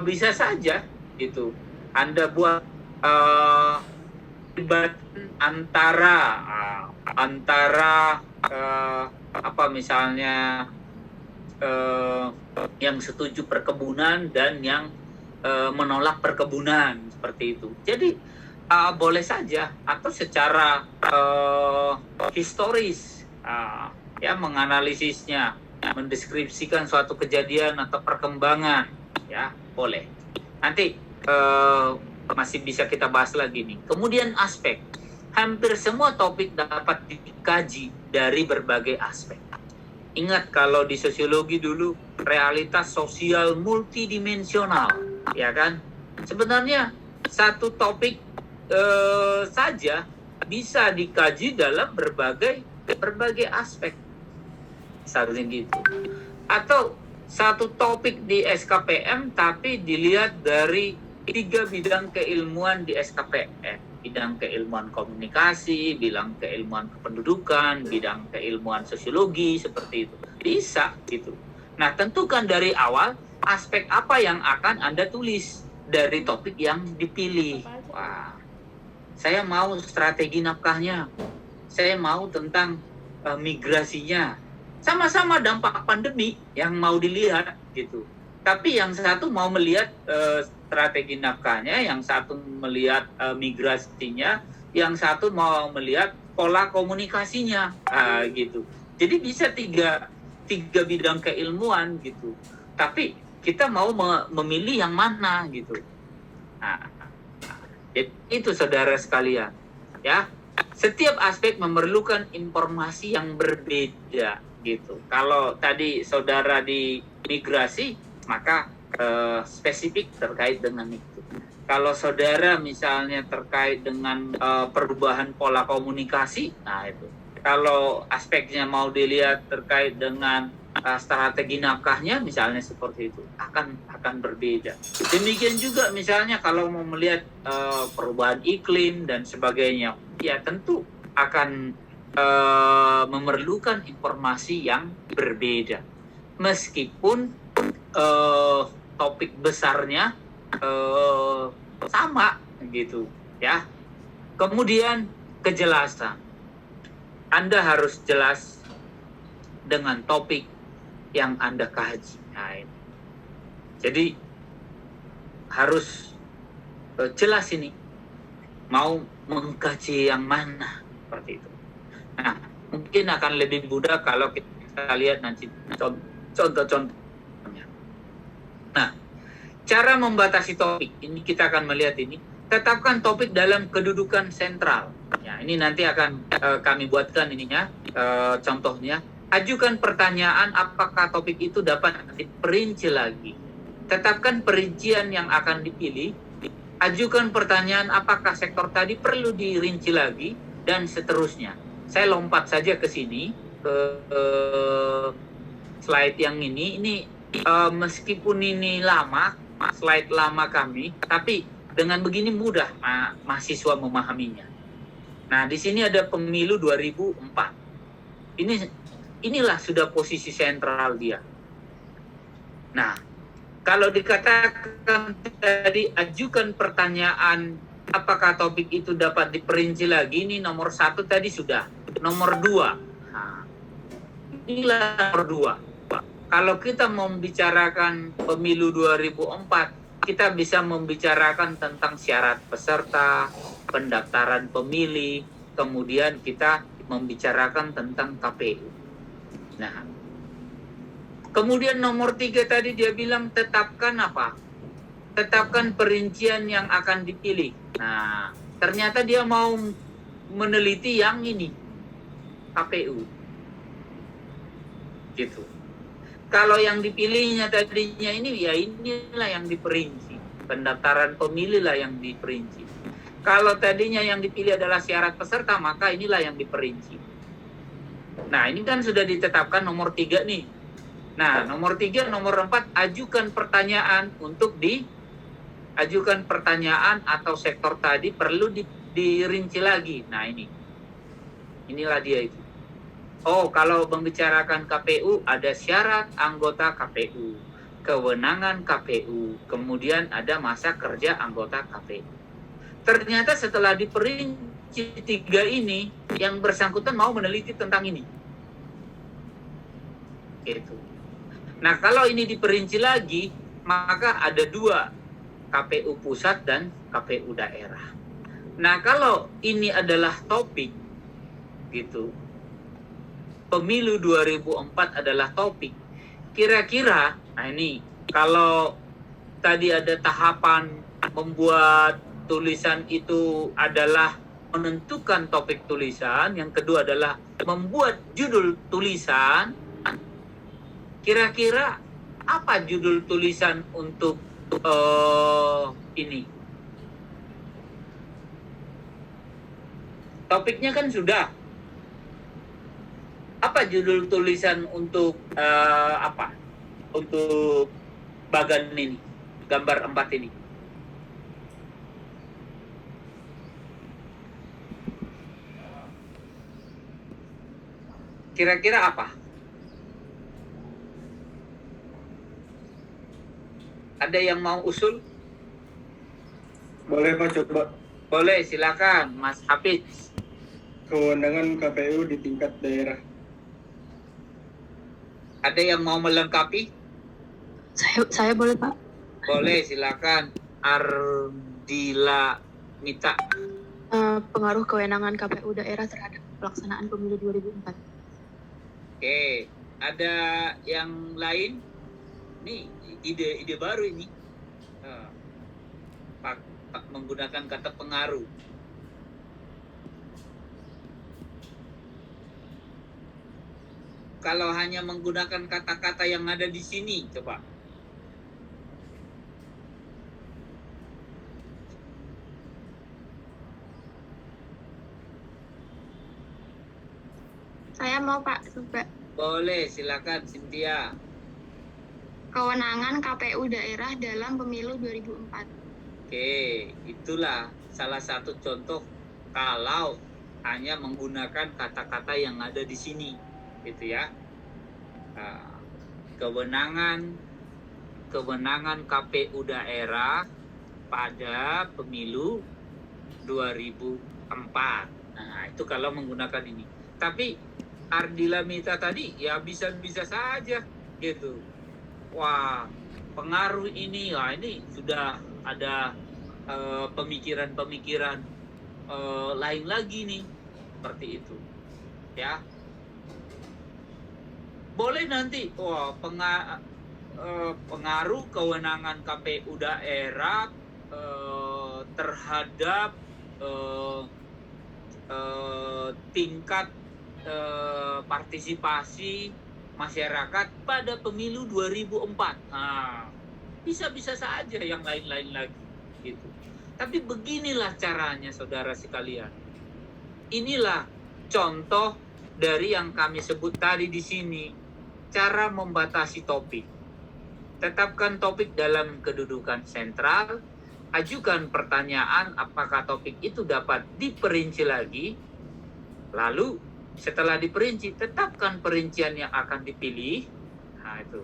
bisa saja gitu Anda buat debat antara apa misalnya yang setuju perkebunan dan yang menolak perkebunan seperti itu. Jadi boleh saja atau secara historis ya menganalisisnya, mendeskripsikan suatu kejadian atau perkembangan ya boleh. Nanti masih bisa kita bahas lagi nih. Kemudian aspek. Hampir semua topik dapat dikaji dari berbagai aspek. Ingat kalau di sosiologi dulu realitas sosial multidimensional, ya kan? Sebenarnya satu topik saja bisa dikaji dalam berbagai aspek. Misalnya gitu. Atau satu topik di SKPM tapi dilihat dari 3 bidang keilmuan di SKPM. Bidang keilmuan komunikasi, bidang keilmuan kependudukan, bidang keilmuan sosiologi, seperti itu. Bisa gitu. Nah, tentukan dari awal aspek apa yang akan Anda tulis dari topik yang dipilih. Wah, saya mau strategi nafkahnya. Saya mau tentang migrasinya. Sama-sama dampak pandemi yang mau dilihat gitu. Tapi yang satu mau melihat strategi nafkahnya, yang satu melihat migrasinya, yang satu mau melihat pola komunikasinya, gitu. Jadi bisa tiga bidang keilmuan gitu. Tapi kita mau memilih yang mana gitu. Nah, itu saudara sekalian, ya. Setiap aspek memerlukan informasi yang berbeda gitu. Kalau tadi saudara di migrasi, maka spesifik terkait dengan itu. Kalau saudara misalnya terkait dengan perubahan pola komunikasi, nah itu. Kalau aspeknya mau dilihat terkait dengan strategi nafkahnya, misalnya seperti itu, akan berbeda. Demikian juga misalnya kalau mau melihat perubahan iklim dan sebagainya, ya tentu akan memerlukan informasi yang berbeda. Meskipun topik besarnya sama gitu ya. Kemudian kejelasan. Anda harus jelas dengan topik yang Anda kaji. Nah, ini. Jadi harus jelas ini mau mengkaji yang mana seperti itu. Nah, mungkin akan lebih mudah kalau kita lihat nanti contoh-contohnya. Nah, cara membatasi topik ini kita akan melihat ini. Tetapkan topik dalam kedudukan sentral. Ya, ini nanti akan kami buatkan ininya contohnya. Ajukan pertanyaan apakah topik itu dapat diperinci lagi. Tetapkan perincian yang akan dipilih. Ajukan pertanyaan apakah sektor tadi perlu dirinci lagi dan seterusnya. Saya lompat saja ke sini ke slide yang ini meskipun ini lama, slide lama kami, tapi dengan begini mudah mahasiswa memahaminya. Nah, di sini ada pemilu 2004. Inilah sudah posisi sentral dia. Nah, kalau dikatakan tadi ajukan pertanyaan apakah topik itu dapat diperinci lagi, ini nomor 1 tadi sudah. Nomor 2. Nah, inilah nomor 2. Kalau kita mau membicarakan pemilu 2004, kita bisa membicarakan tentang syarat peserta, pendaftaran pemilih, kemudian kita membicarakan tentang KPU. Nah, kemudian nomor 3 tadi dia bilang tetapkan apa? Tetapkan perincian yang akan dipilih. Nah, ternyata dia mau meneliti yang ini, KPU. Gitu. Kalau yang dipilihnya tadinya ini, ya inilah yang diperinci. Pendaftaran pemilih lah yang diperinci. Kalau tadinya yang dipilih adalah syarat peserta, maka inilah yang diperinci. Nah, ini kan sudah ditetapkan nomor 3 nih. Nah, nomor 3, nomor 4, ajukan pertanyaan untuk ajukan pertanyaan atau sektor tadi perlu dirinci lagi. Nah, inilah dia itu. Oh, kalau membicarakan KPU, ada syarat anggota KPU, kewenangan KPU, kemudian ada masa kerja anggota KPU. Ternyata setelah diperinci 3 ini, yang bersangkutan mau meneliti tentang ini. Gitu. Nah, kalau ini diperinci lagi, maka ada 2, KPU pusat dan KPU daerah. Nah, kalau ini adalah topik, gitu, pemilu 2004 adalah topik, kira-kira, nah ini, kalau tadi ada tahapan membuat tulisan itu adalah menentukan topik tulisan, yang kedua adalah membuat judul tulisan, kira-kira apa judul tulisan untuk ini? Topiknya kan sudah. Apa judul tulisan untuk apa? Untuk bagan ini, gambar 4 ini? Kira-kira apa? Ada yang mau usul? Boleh Pak, coba. Boleh, silakan Mas Hafiz. Kewenangan KPU di tingkat daerah. Ada yang mau melengkapi? Saya boleh Pak. Boleh, silakan. Ardila Mita. Pengaruh kewenangan KPU daerah terhadap pelaksanaan pemilu 2004. Oke, ada yang lain? Nih, ide baru ini. Menggunakan kata pengaruh. Kalau hanya menggunakan kata-kata yang ada di sini, coba. Saya mau Pak coba. Boleh, silakan Cynthia. Kewenangan KPU daerah dalam pemilu 2004. Oke, itulah salah satu contoh kalau hanya menggunakan kata-kata yang ada di sini, gitu ya. Kewenangan KPU daerah pada pemilu 2004. Nah, itu kalau menggunakan ini. Tapi Ardila Mita tadi ya bisa saja gitu. Wah, pengaruh ini, ya ini sudah ada pemikiran-pemikiran lain lagi nih, seperti itu, ya. Boleh nanti, pengaruh kewenangan KPU daerah terhadap tingkat partisipasi masyarakat pada pemilu 2004. Nah, bisa saja yang lain-lain lagi gitu. Tapi beginilah caranya saudara sekalian. Inilah contoh dari yang kami sebut tadi di sini, cara membatasi topik. Tetapkan topik dalam kedudukan sentral, ajukan pertanyaan apakah topik itu dapat diperinci lagi, lalu setelah diperinci, tetapkan perincian yang akan dipilih. Nah, itu.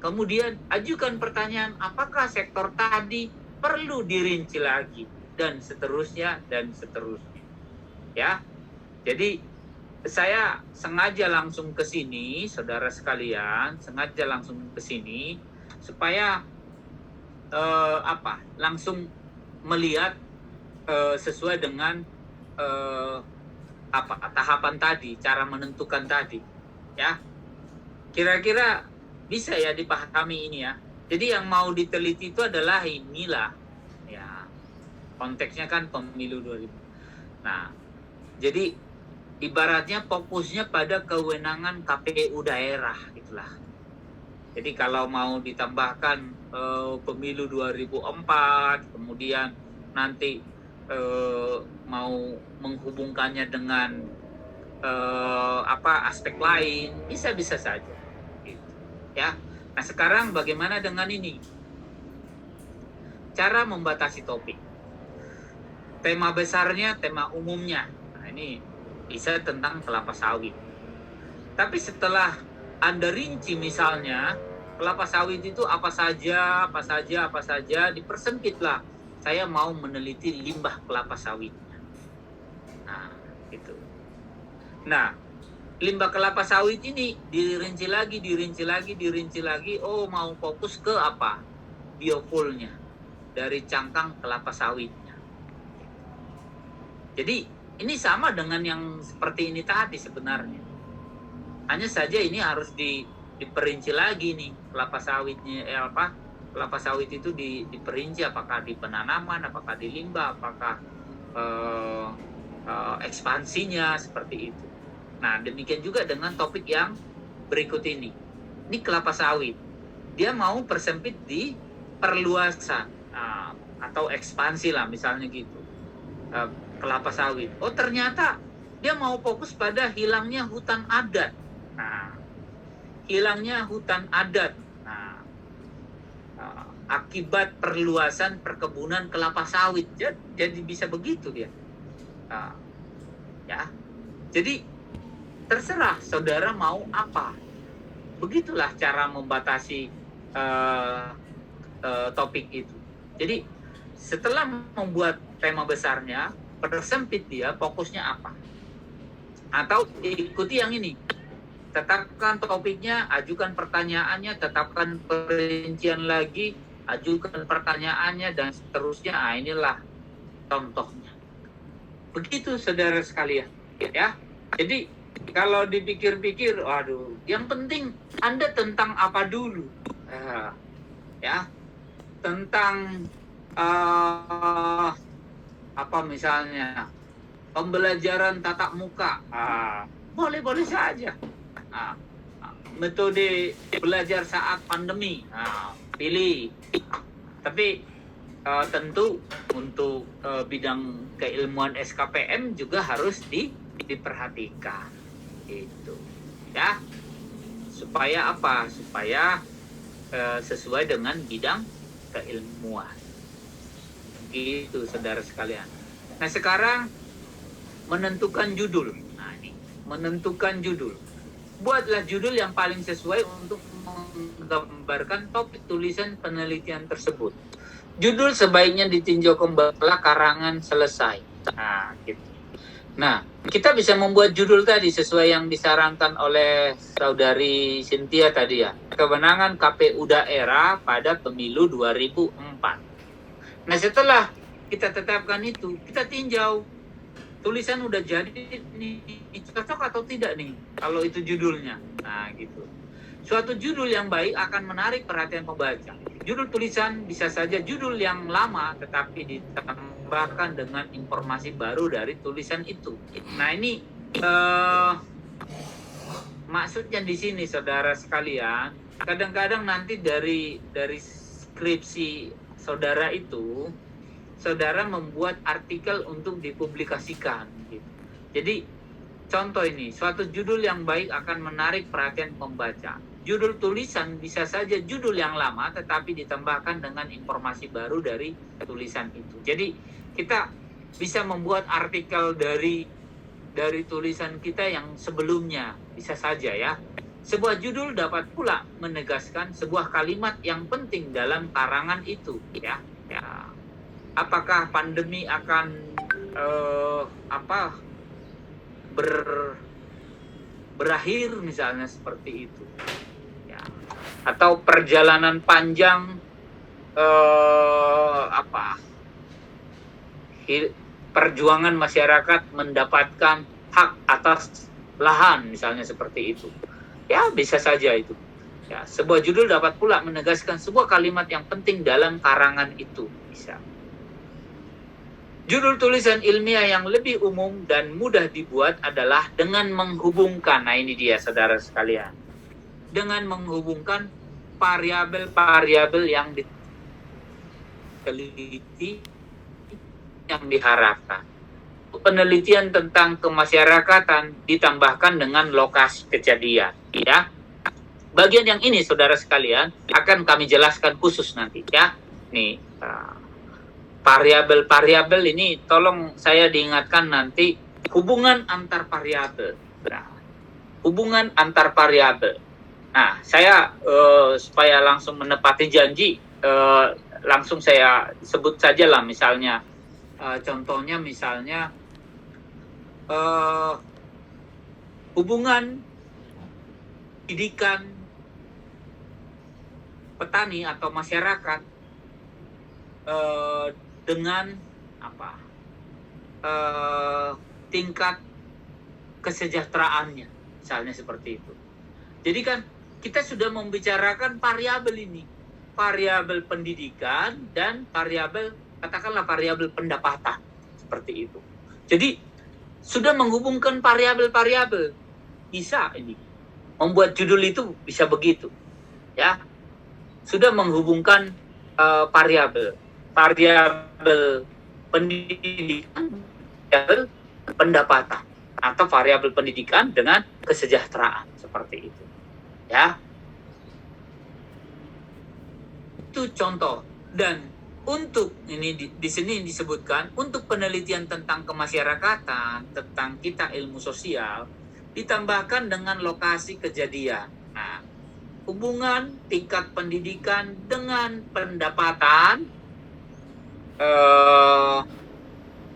Kemudian ajukan pertanyaan apakah sektor tadi perlu dirinci lagi, dan seterusnya dan seterusnya. Ya. Jadi saya sengaja langsung ke sini, saudara sekalian, sengaja langsung ke sini supaya langsung melihat sesuai dengan tahapan tadi, cara menentukan tadi, ya. Kira-kira bisa ya dipahami ini ya. Jadi yang mau diteliti itu adalah inilah, ya. Konteksnya kan pemilu 2000. Nah, jadi ibaratnya fokusnya pada kewenangan KPU daerah, itulah. Jadi kalau mau ditambahkan pemilu 2004, kemudian nanti mau menghubungkannya dengan aspek lain, bisa saja. Gitu. Ya. Nah sekarang bagaimana dengan ini? Cara membatasi topik. Tema besarnya, tema umumnya. Nah ini bisa tentang kelapa sawit. Tapi setelah Anda rinci misalnya, kelapa sawit itu apa saja, dipersempitlah. Saya mau meneliti limbah kelapa sawitnya. Nah, gitu. Nah, limbah kelapa sawit ini dirinci lagi. Oh, mau fokus ke apa? Biofuelnya dari cangkang kelapa sawitnya. Jadi, ini sama dengan yang seperti ini tadi sebenarnya. Hanya saja ini harus diperinci lagi nih kelapa sawitnya kelapa sawit itu diperinci apakah di penanaman, apakah di limbah, apakah ekspansinya seperti itu. Nah demikian juga dengan topik yang berikut ini. Ini kelapa sawit, dia mau persempit di perluasan atau ekspansi lah misalnya gitu, kelapa sawit. Oh ternyata dia mau fokus pada hilangnya hutan adat. Nah, hilangnya hutan adat. Nah, akibat perluasan perkebunan kelapa sawit. Jadi bisa begitu dia. Ya. Jadi terserah saudara mau apa. Begitulah cara membatasi topik itu. Jadi setelah membuat tema besarnya, persempit dia fokusnya apa. Atau ikuti yang ini. Tetapkan topiknya, ajukan pertanyaannya, tetapkan perincian lagi, ajukan pertanyaannya, dan seterusnya. Inilah contohnya. Begitu saudara sekalian. Ya. Jadi kalau dipikir-pikir, waduh, yang penting Anda tentang apa dulu? Ya, tentang apa misalnya pembelajaran tatap muka. Boleh saja. Metode belajar saat pandemi, pilih. Tapi tentu untuk bidang keilmuan SKPM juga harus diperhatikan, itu, ya. Supaya apa? Supaya sesuai dengan bidang keilmuan. Gitu, saudara sekalian. Nah sekarang menentukan judul. Nah ini menentukan judul. Buatlah judul yang paling sesuai untuk menggambarkan topik tulisan penelitian tersebut. Judul sebaiknya ditinjau kembali karangan selesai. Nah, gitu. Nah, kita bisa membuat judul tadi sesuai yang disarankan oleh saudari Cynthia tadi ya. Kewenangan KPU daerah pada pemilu 2004. Nah, setelah kita tetapkan itu, kita tinjau. Tulisan udah jadi nih, cocok atau tidak nih kalau itu judulnya. Nah gitu. Suatu judul yang baik akan menarik perhatian pembaca. Judul tulisan bisa saja judul yang lama tetapi ditambahkan dengan informasi baru dari tulisan itu. Nah ini maksudnya di sini saudara sekalian, kadang-kadang nanti dari skripsi saudara itu saudara membuat artikel untuk dipublikasikan. Gitu. Jadi, contoh ini, suatu judul yang baik akan menarik perhatian pembaca. Judul tulisan bisa saja judul yang lama, tetapi ditambahkan dengan informasi baru dari tulisan itu. Jadi, kita bisa membuat artikel dari tulisan kita yang sebelumnya, bisa saja ya. Sebuah judul dapat pula menegaskan sebuah kalimat yang penting dalam karangan itu, ya. Apakah pandemi akan berakhir misalnya seperti itu ya. Atau perjalanan panjang perjuangan masyarakat mendapatkan hak atas lahan misalnya seperti itu ya, bisa saja itu ya. Sebuah judul dapat pula menegaskan sebuah kalimat yang penting dalam karangan itu, bisa. Judul tulisan ilmiah yang lebih umum dan mudah dibuat adalah dengan menghubungkan, nah ini dia saudara sekalian, dengan menghubungkan variabel-variabel yang diteliti yang diharapkan. penelitian tentang kemasyarakatan ditambahkan dengan lokasi kejadian, ya. Bagian yang ini, saudara sekalian, akan kami jelaskan khusus nanti, ya. Nih, variabel-variabel ini, tolong saya diingatkan nanti hubungan antar variabel. Nah, hubungan antar variabel. Nah, saya supaya langsung menepati janji, langsung saya sebut saja lah, misalnya, contohnya misalnya hubungan pendidikan petani atau masyarakat dengan apa tingkat kesejahteraannya, misalnya seperti itu. Jadi kan kita sudah membicarakan variabel ini, variabel pendidikan dan variabel, katakanlah variabel pendapatan, seperti itu. Jadi sudah menghubungkan variabel-variabel, bisa ini membuat judul itu bisa begitu, ya. Sudah menghubungkan variabel pendidikan, variabel pendapatan, atau variabel pendidikan dengan kesejahteraan, seperti itu, ya. Itu contoh. Dan untuk ini di sini disebutkan untuk penelitian tentang kemasyarakatan, tentang kita ilmu sosial, ditambahkan dengan lokasi kejadian. Nah, hubungan tingkat pendidikan dengan pendapatan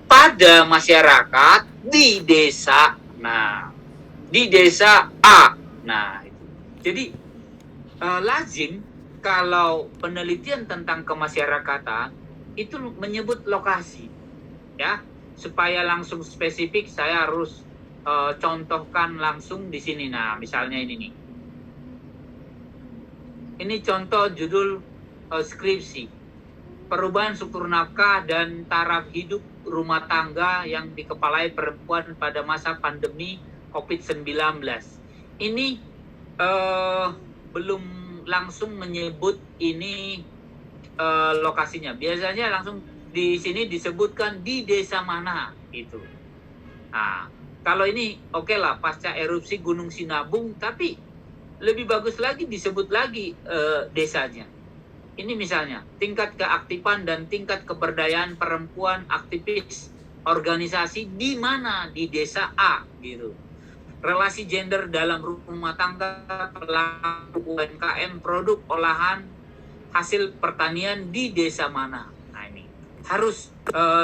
pada masyarakat di desa. Nah, di desa A. Nah, itu. Jadi lazim kalau penelitian tentang kemasyarakatan itu menyebut lokasi, ya. Supaya langsung spesifik, saya harus contohkan langsung di sini. Nah, misalnya ini nih. Ini contoh judul skripsi. Perubahan struktur nafkah dan taraf hidup rumah tangga yang dikepalai perempuan pada masa pandemi COVID-19. Ini belum langsung menyebut ini lokasinya. Biasanya langsung di sini disebutkan di desa mana gitu. Nah, kalau ini oke lah, pasca erupsi Gunung Sinabung, tapi lebih bagus lagi disebut lagi desanya. Ini misalnya tingkat keaktifan dan tingkat keberdayaan perempuan aktivis organisasi di mana, di desa A gitu. Relasi gender dalam rumah tangga, pelaku UMKM, produk olahan hasil pertanian di desa mana. Nah, ini harus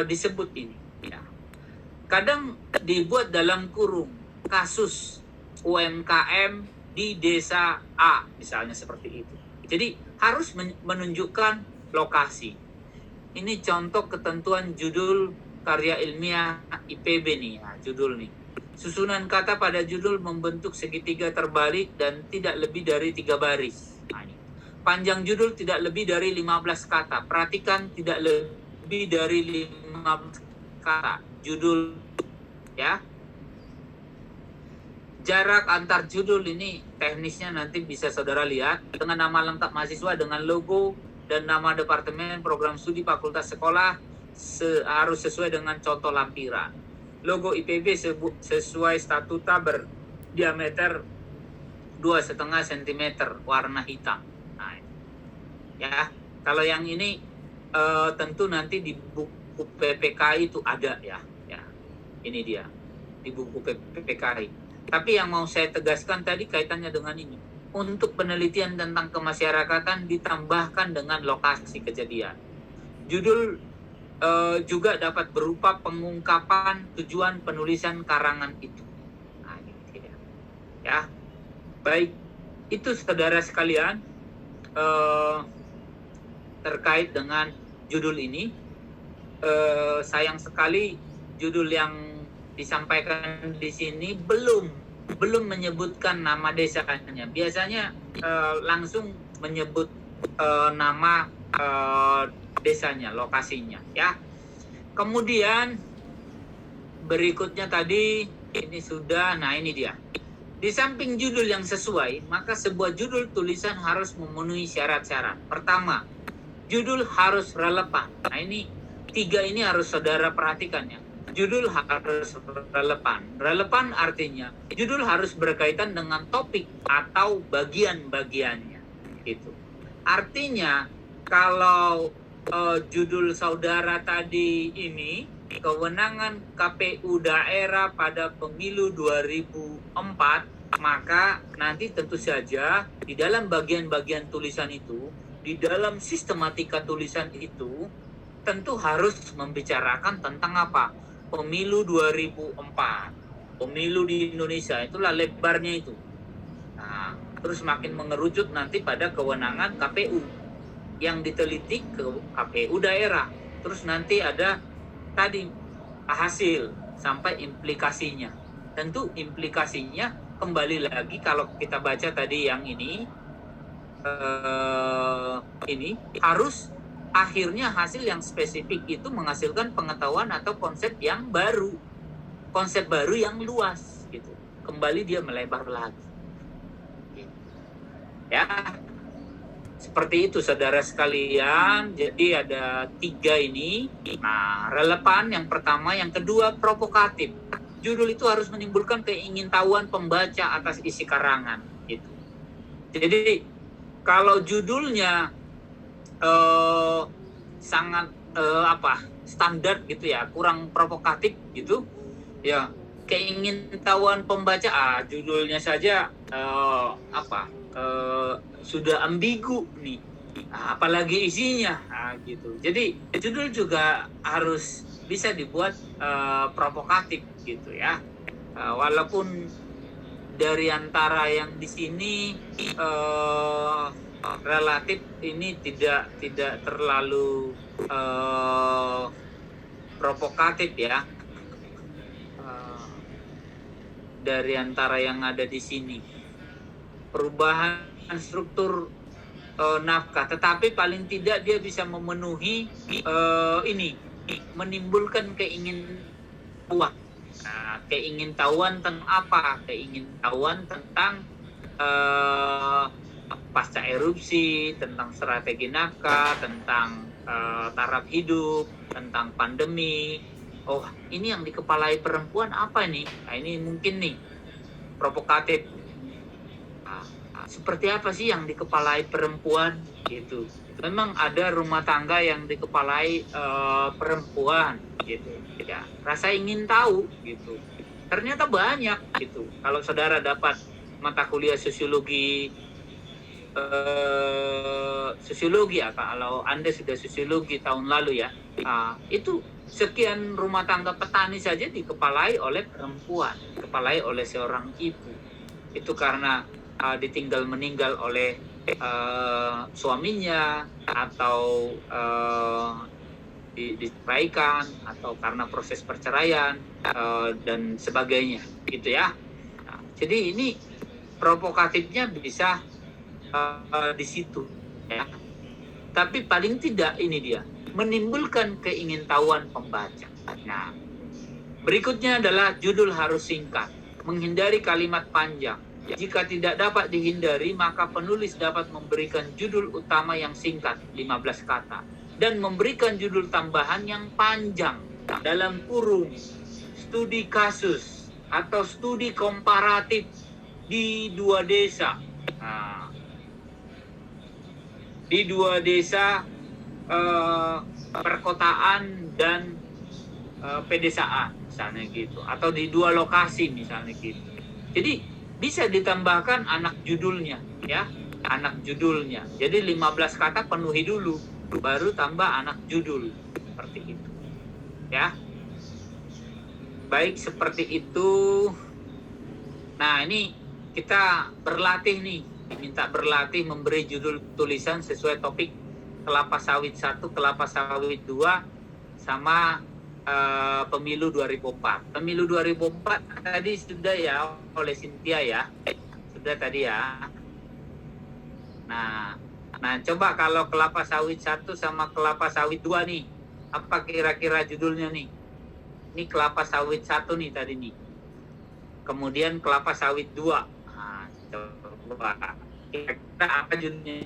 disebut ini, ya. Kadang dibuat dalam kurung kasus UMKM di desa A, misalnya seperti itu. Jadi harus menunjukkan lokasi. Ini contoh ketentuan judul karya ilmiah IPB nih, ya, judul nih. Susunan kata pada judul membentuk segitiga terbalik dan tidak lebih dari 3 baris. Nah, ini. Panjang judul tidak lebih dari 15 kata. Perhatikan, tidak lebih dari 15 kata. Judul, ya. Jarak antar judul ini teknisnya nanti bisa saudara lihat dengan nama lengkap mahasiswa dengan logo dan nama departemen program studi fakultas sekolah harus sesuai dengan contoh lampiran. Logo IPB sesuai statuta berdiameter 2,5 cm warna hitam. Nah, ya, kalau yang ini tentu nanti di buku PPKI itu ada, ya. Ya, ini dia di buku PPKI. Tapi yang mau saya tegaskan tadi kaitannya dengan ini. Untuk penelitian tentang kemasyarakatan ditambahkan dengan lokasi kejadian. Judul juga dapat berupa pengungkapan tujuan penulisan karangan itu. Nah, ini dia. Ya, baik. Itu saudara sekalian terkait dengan judul ini. Sayang sekali judul yang disampaikan di sini belum menyebutkan nama desanya. Biasanya langsung menyebut nama desanya, lokasinya, ya. Kemudian berikutnya tadi ini sudah, nah ini dia. Di samping judul yang sesuai, maka sebuah judul tulisan harus memenuhi syarat-syarat. Pertama, judul harus relevan. Nah, ini 3 ini harus saudara perhatikan, ya. judul harus relevan. Relevan artinya judul harus berkaitan dengan topik atau bagian-bagiannya. Gitu. Artinya kalau judul saudara tadi ini kewenangan KPU daerah pada pemilu 2004, maka nanti tentu saja di dalam bagian-bagian tulisan itu, di dalam sistematika tulisan itu tentu harus membicarakan tentang apa? Pemilu 2004. Pemilu di Indonesia, itulah lebarnya itu. Nah, terus makin mengerucut nanti pada kewenangan KPU yang diteliti ke KPU daerah. Terus nanti ada tadi hasil sampai implikasinya. Tentu implikasinya kembali lagi kalau kita baca tadi yang ini harus akhirnya hasil yang spesifik itu menghasilkan pengetahuan atau konsep yang baru. Konsep baru yang luas gitu. Kembali dia melebar lagi. Ya. Seperti itu saudara sekalian. Jadi ada 3 ini. Nah, relevan yang pertama, yang kedua provokatif. Judul itu harus menimbulkan keingintahuan pembaca atas isi karangan gitu. Jadi kalau judulnya sangat standar gitu ya, kurang provokatif gitu ya, keingintahuan pembaca judulnya saja sudah ambigu nih, apalagi isinya gitu. Jadi judul juga harus bisa dibuat provokatif gitu ya, walaupun dari antara yang di sini relatif ini tidak terlalu provokatif ya, dari antara yang ada di sini. Perubahan struktur nafkah, tetapi paling tidak dia bisa memenuhi menimbulkan keingintahuan. Keingintahuan tentang apa? Keingintahuan tentang pasca erupsi, tentang strategi nafkah, tentang taraf hidup, tentang pandemi. Oh, ini yang dikepalai perempuan apa nih? Nah, ini mungkin nih provokatif. Seperti apa sih yang dikepalai perempuan gitu? Memang ada rumah tangga yang dikepalai perempuan gitu. Ya, rasa ingin tahu gitu. Ternyata banyak gitu. Kalau saudara dapat mata kuliah sosiologi ya, kalau Anda sudah sosiologi tahun lalu ya, itu sekian rumah tangga petani saja dikepalai oleh perempuan, dikepalai oleh seorang ibu. Itu karena ditinggal meninggal oleh suaminya, atau diceraikan, atau karena proses perceraian dan sebagainya gitu ya. Nah, jadi ini provokatifnya bisa di situ ya. Tapi paling tidak ini dia menimbulkan keingintahuan pembaca. Nah, berikutnya adalah judul harus singkat, menghindari kalimat panjang. Jika tidak dapat dihindari, maka penulis dapat memberikan judul utama yang singkat, 15 kata, dan memberikan judul tambahan yang panjang, dalam kurung studi kasus atau studi komparatif di 2 desa. Nah, di 2 desa perkotaan dan pedesaan misalnya gitu, atau di 2 lokasi misalnya gitu. Jadi bisa ditambahkan anak judulnya ya, anak judulnya. Jadi 15 kata penuhi dulu, baru tambah anak judul, seperti itu ya. Baik, seperti itu. Nah, ini kita berlatih nih, minta berlatih memberi judul tulisan sesuai topik kelapa sawit 1, kelapa sawit 2, sama pemilu 2004. Pemilu 2004 tadi sudah ya oleh Cynthia ya. Sudah tadi ya. Nah, coba kalau kelapa sawit 1 sama kelapa sawit 2 nih, apa kira-kira judulnya nih? Ini kelapa sawit 1 nih tadi nih. Kemudian kelapa sawit 2. Nah, coba kira-kira apa judulnya?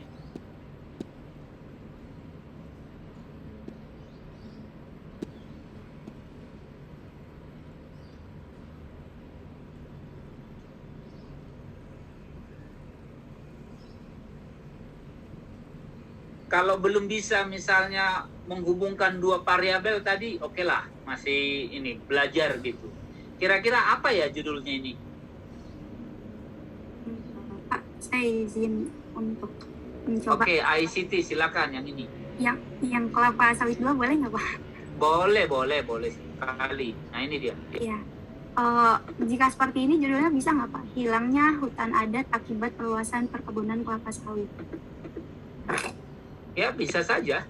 Kalau belum bisa misalnya menghubungkan dua variabel tadi, oke lah, masih ini belajar gitu. Kira-kira apa ya judulnya ini? Pak, saya izin untuk mencoba. Oke, ICT silakan yang ini. Yang kelapa sawit 2 boleh nggak, Pak? Boleh sekali. Nah ini dia. Iya. Jika seperti ini judulnya bisa nggak, Pak? Hilangnya hutan adat akibat perluasan perkebunan kelapa sawit. Ya bisa saja,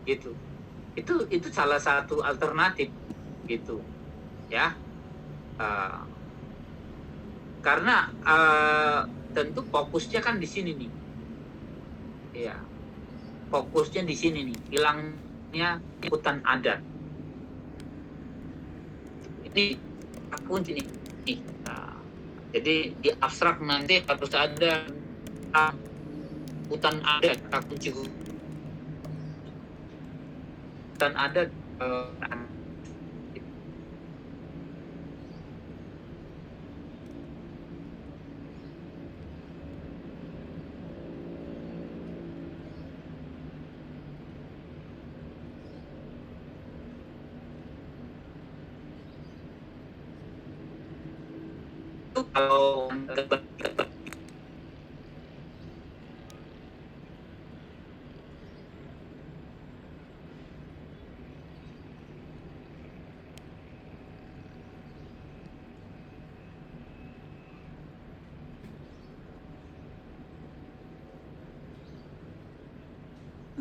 gitu. Itu salah satu alternatif, gitu, ya. Karena tentu fokusnya kan di sini nih, ya. Fokusnya di sini nih, hilangnya hutan adat. Ini kunci nih. Nah, jadi di abstrak nanti harus ada hutan adat, kunci hutan adat. Kalau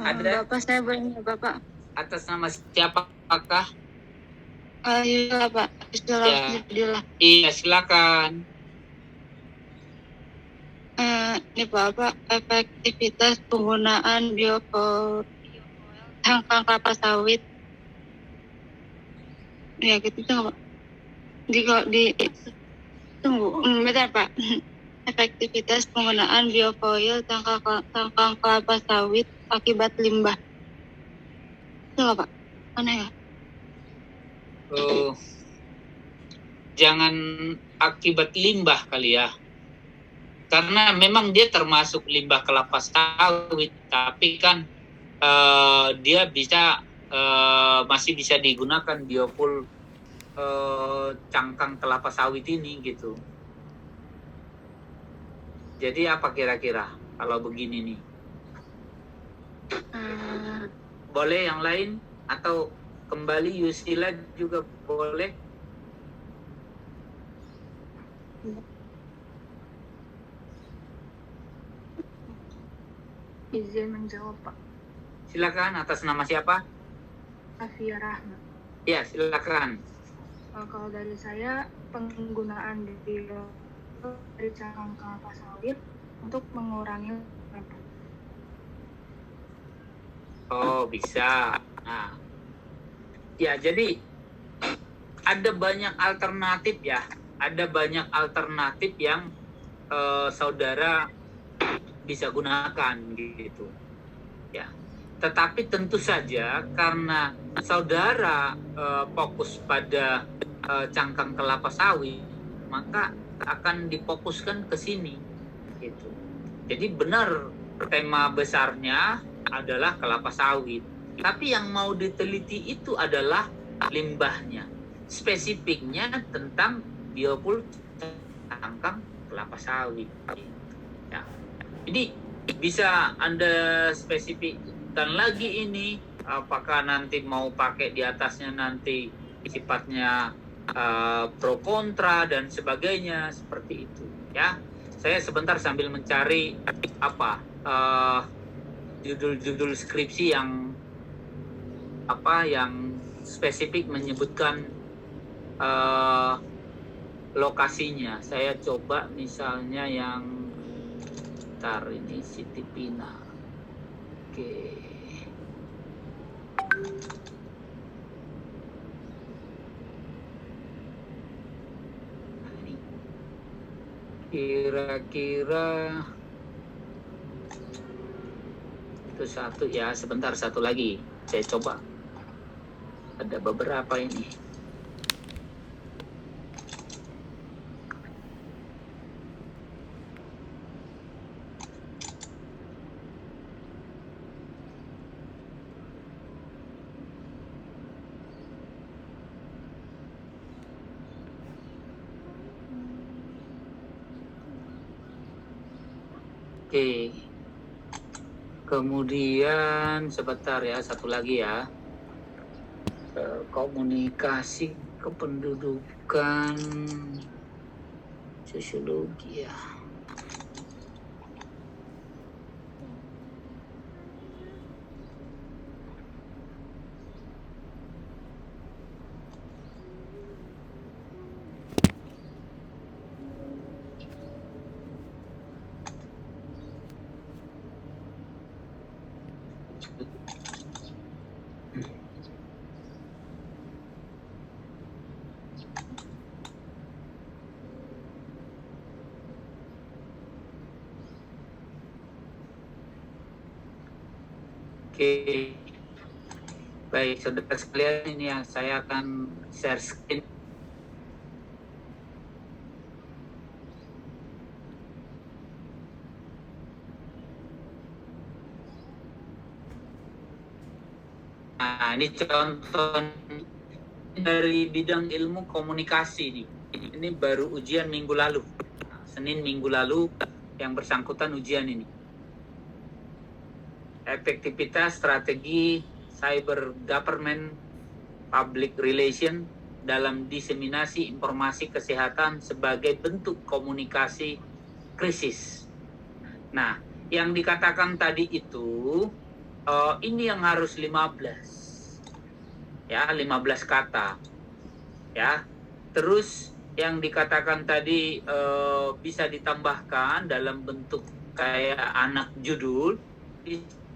ada Bapak, saya boleh nggak, Bapak? atas nama siapakah? Iya, Pak. Bismillah. Iya, silakan. Ini Bapak, efektivitas penggunaan biofuel cangkang kelapa sawit. Ya gitu nggak, Pak? Tunggu, bentar, Pak. Efektivitas penggunaan biofuel cangkang kelapa sawit akibat limbah. Itu nggak, Pak? Mana ya? Jangan akibat limbah kali ya. Karena memang dia termasuk limbah kelapa sawit, tapi kan dia bisa masih bisa digunakan biofuel cangkang kelapa sawit ini gitu. Jadi apa kira-kira kalau begini nih? Boleh yang lain atau kembali Yusila juga boleh? Izin menjawab, Pak. Silakan, atas nama siapa? Afia Rahma. Ya, silakan. Kalau dari saya, penggunaan dari cangkang kelapa sawit untuk mengurangi limbah. Oh, bisa. Nah, ya jadi ada banyak alternatif ya. Ada banyak alternatif yang saudara bisa gunakan gitu. Ya. Tetapi tentu saja karena saudara fokus pada cangkang kelapa sawit, maka akan difokuskan ke sini gitu. Jadi benar tema besarnya adalah kelapa sawit. Tapi yang mau diteliti itu adalah limbahnya. Spesifiknya tentang biofuel cangkang kelapa sawit. Ya. Jadi bisa Anda spesifikkan lagi ini, apakah nanti mau pakai di atasnya nanti sifatnya pro kontra dan sebagainya seperti itu ya. Saya sebentar sambil mencari apa judul-judul skripsi yang spesifik menyebutkan lokasinya. Saya coba misalnya yang ini Siti Pina. Oke. Kira-kira itu satu ya, sebentar satu lagi saya coba, ada beberapa ini. Oke. Kemudian sebentar ya, satu lagi ya. Komunikasi kependudukan sosiologi ya. Oke, baik saudara sekalian, ini yang saya akan share screen. Nah, ini contoh dari bidang ilmu komunikasi nih. Ini baru ujian minggu lalu, Senin minggu lalu yang bersangkutan ujian ini. Efektivitas strategi cyber government public relation dalam diseminasi informasi kesehatan sebagai bentuk komunikasi krisis. Nah, yang dikatakan tadi itu ini yang harus 15. Ya, 15 kata. Ya. Terus yang dikatakan tadi bisa ditambahkan dalam bentuk kayak anak judul,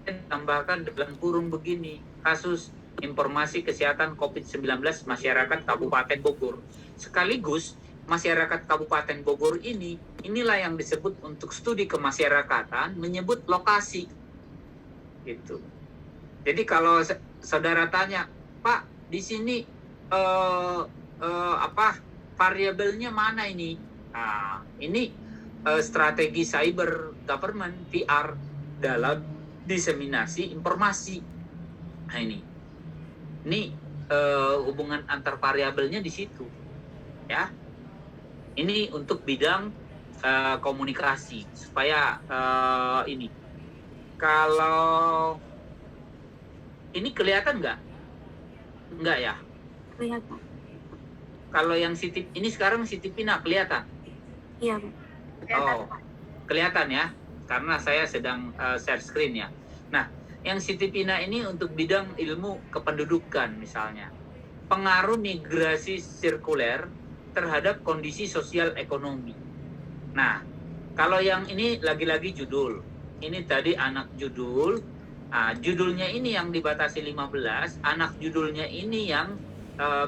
ditambahkan dalam kurung begini, kasus informasi kesehatan COVID-19 masyarakat Kabupaten Bogor. Sekaligus masyarakat Kabupaten Bogor inilah yang disebut untuk studi kemasyarakatan menyebut lokasi. Gitu. Jadi kalau saudara tanya, Pak, di sini variabelnya mana ini? Nah, ini strategi cyber government PR dalam diseminasi informasi. Nah, ini hubungan antar variabelnya di situ, ya. Ini untuk bidang komunikasi supaya ini. Kalau ini kelihatan nggak? Nggak ya? Kelihatan. Kalau yang ini sekarang Sitipina kelihatan? Iya, Pak. Oh, kelihatan ya? Karena saya sedang share screen ya. Nah, yang Sitipina ini untuk bidang ilmu kependudukan misalnya. Pengaruh migrasi sirkuler terhadap kondisi sosial ekonomi. Nah, kalau yang ini lagi-lagi judul. Ini tadi anak judul. Nah, judulnya ini yang dibatasi 15. Anak judulnya ini yang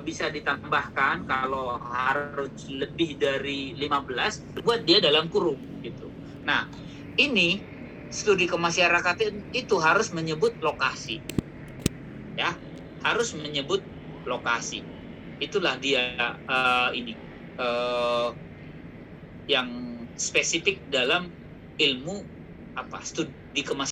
bisa ditambahkan kalau harus lebih dari 15, buat dia dalam kurung gitu. Nah, ini studi kemasyarakatan itu harus menyebut lokasi. Ya, harus menyebut lokasi. Itulah dia yang spesifik dalam ilmu studi kemasyarakatan.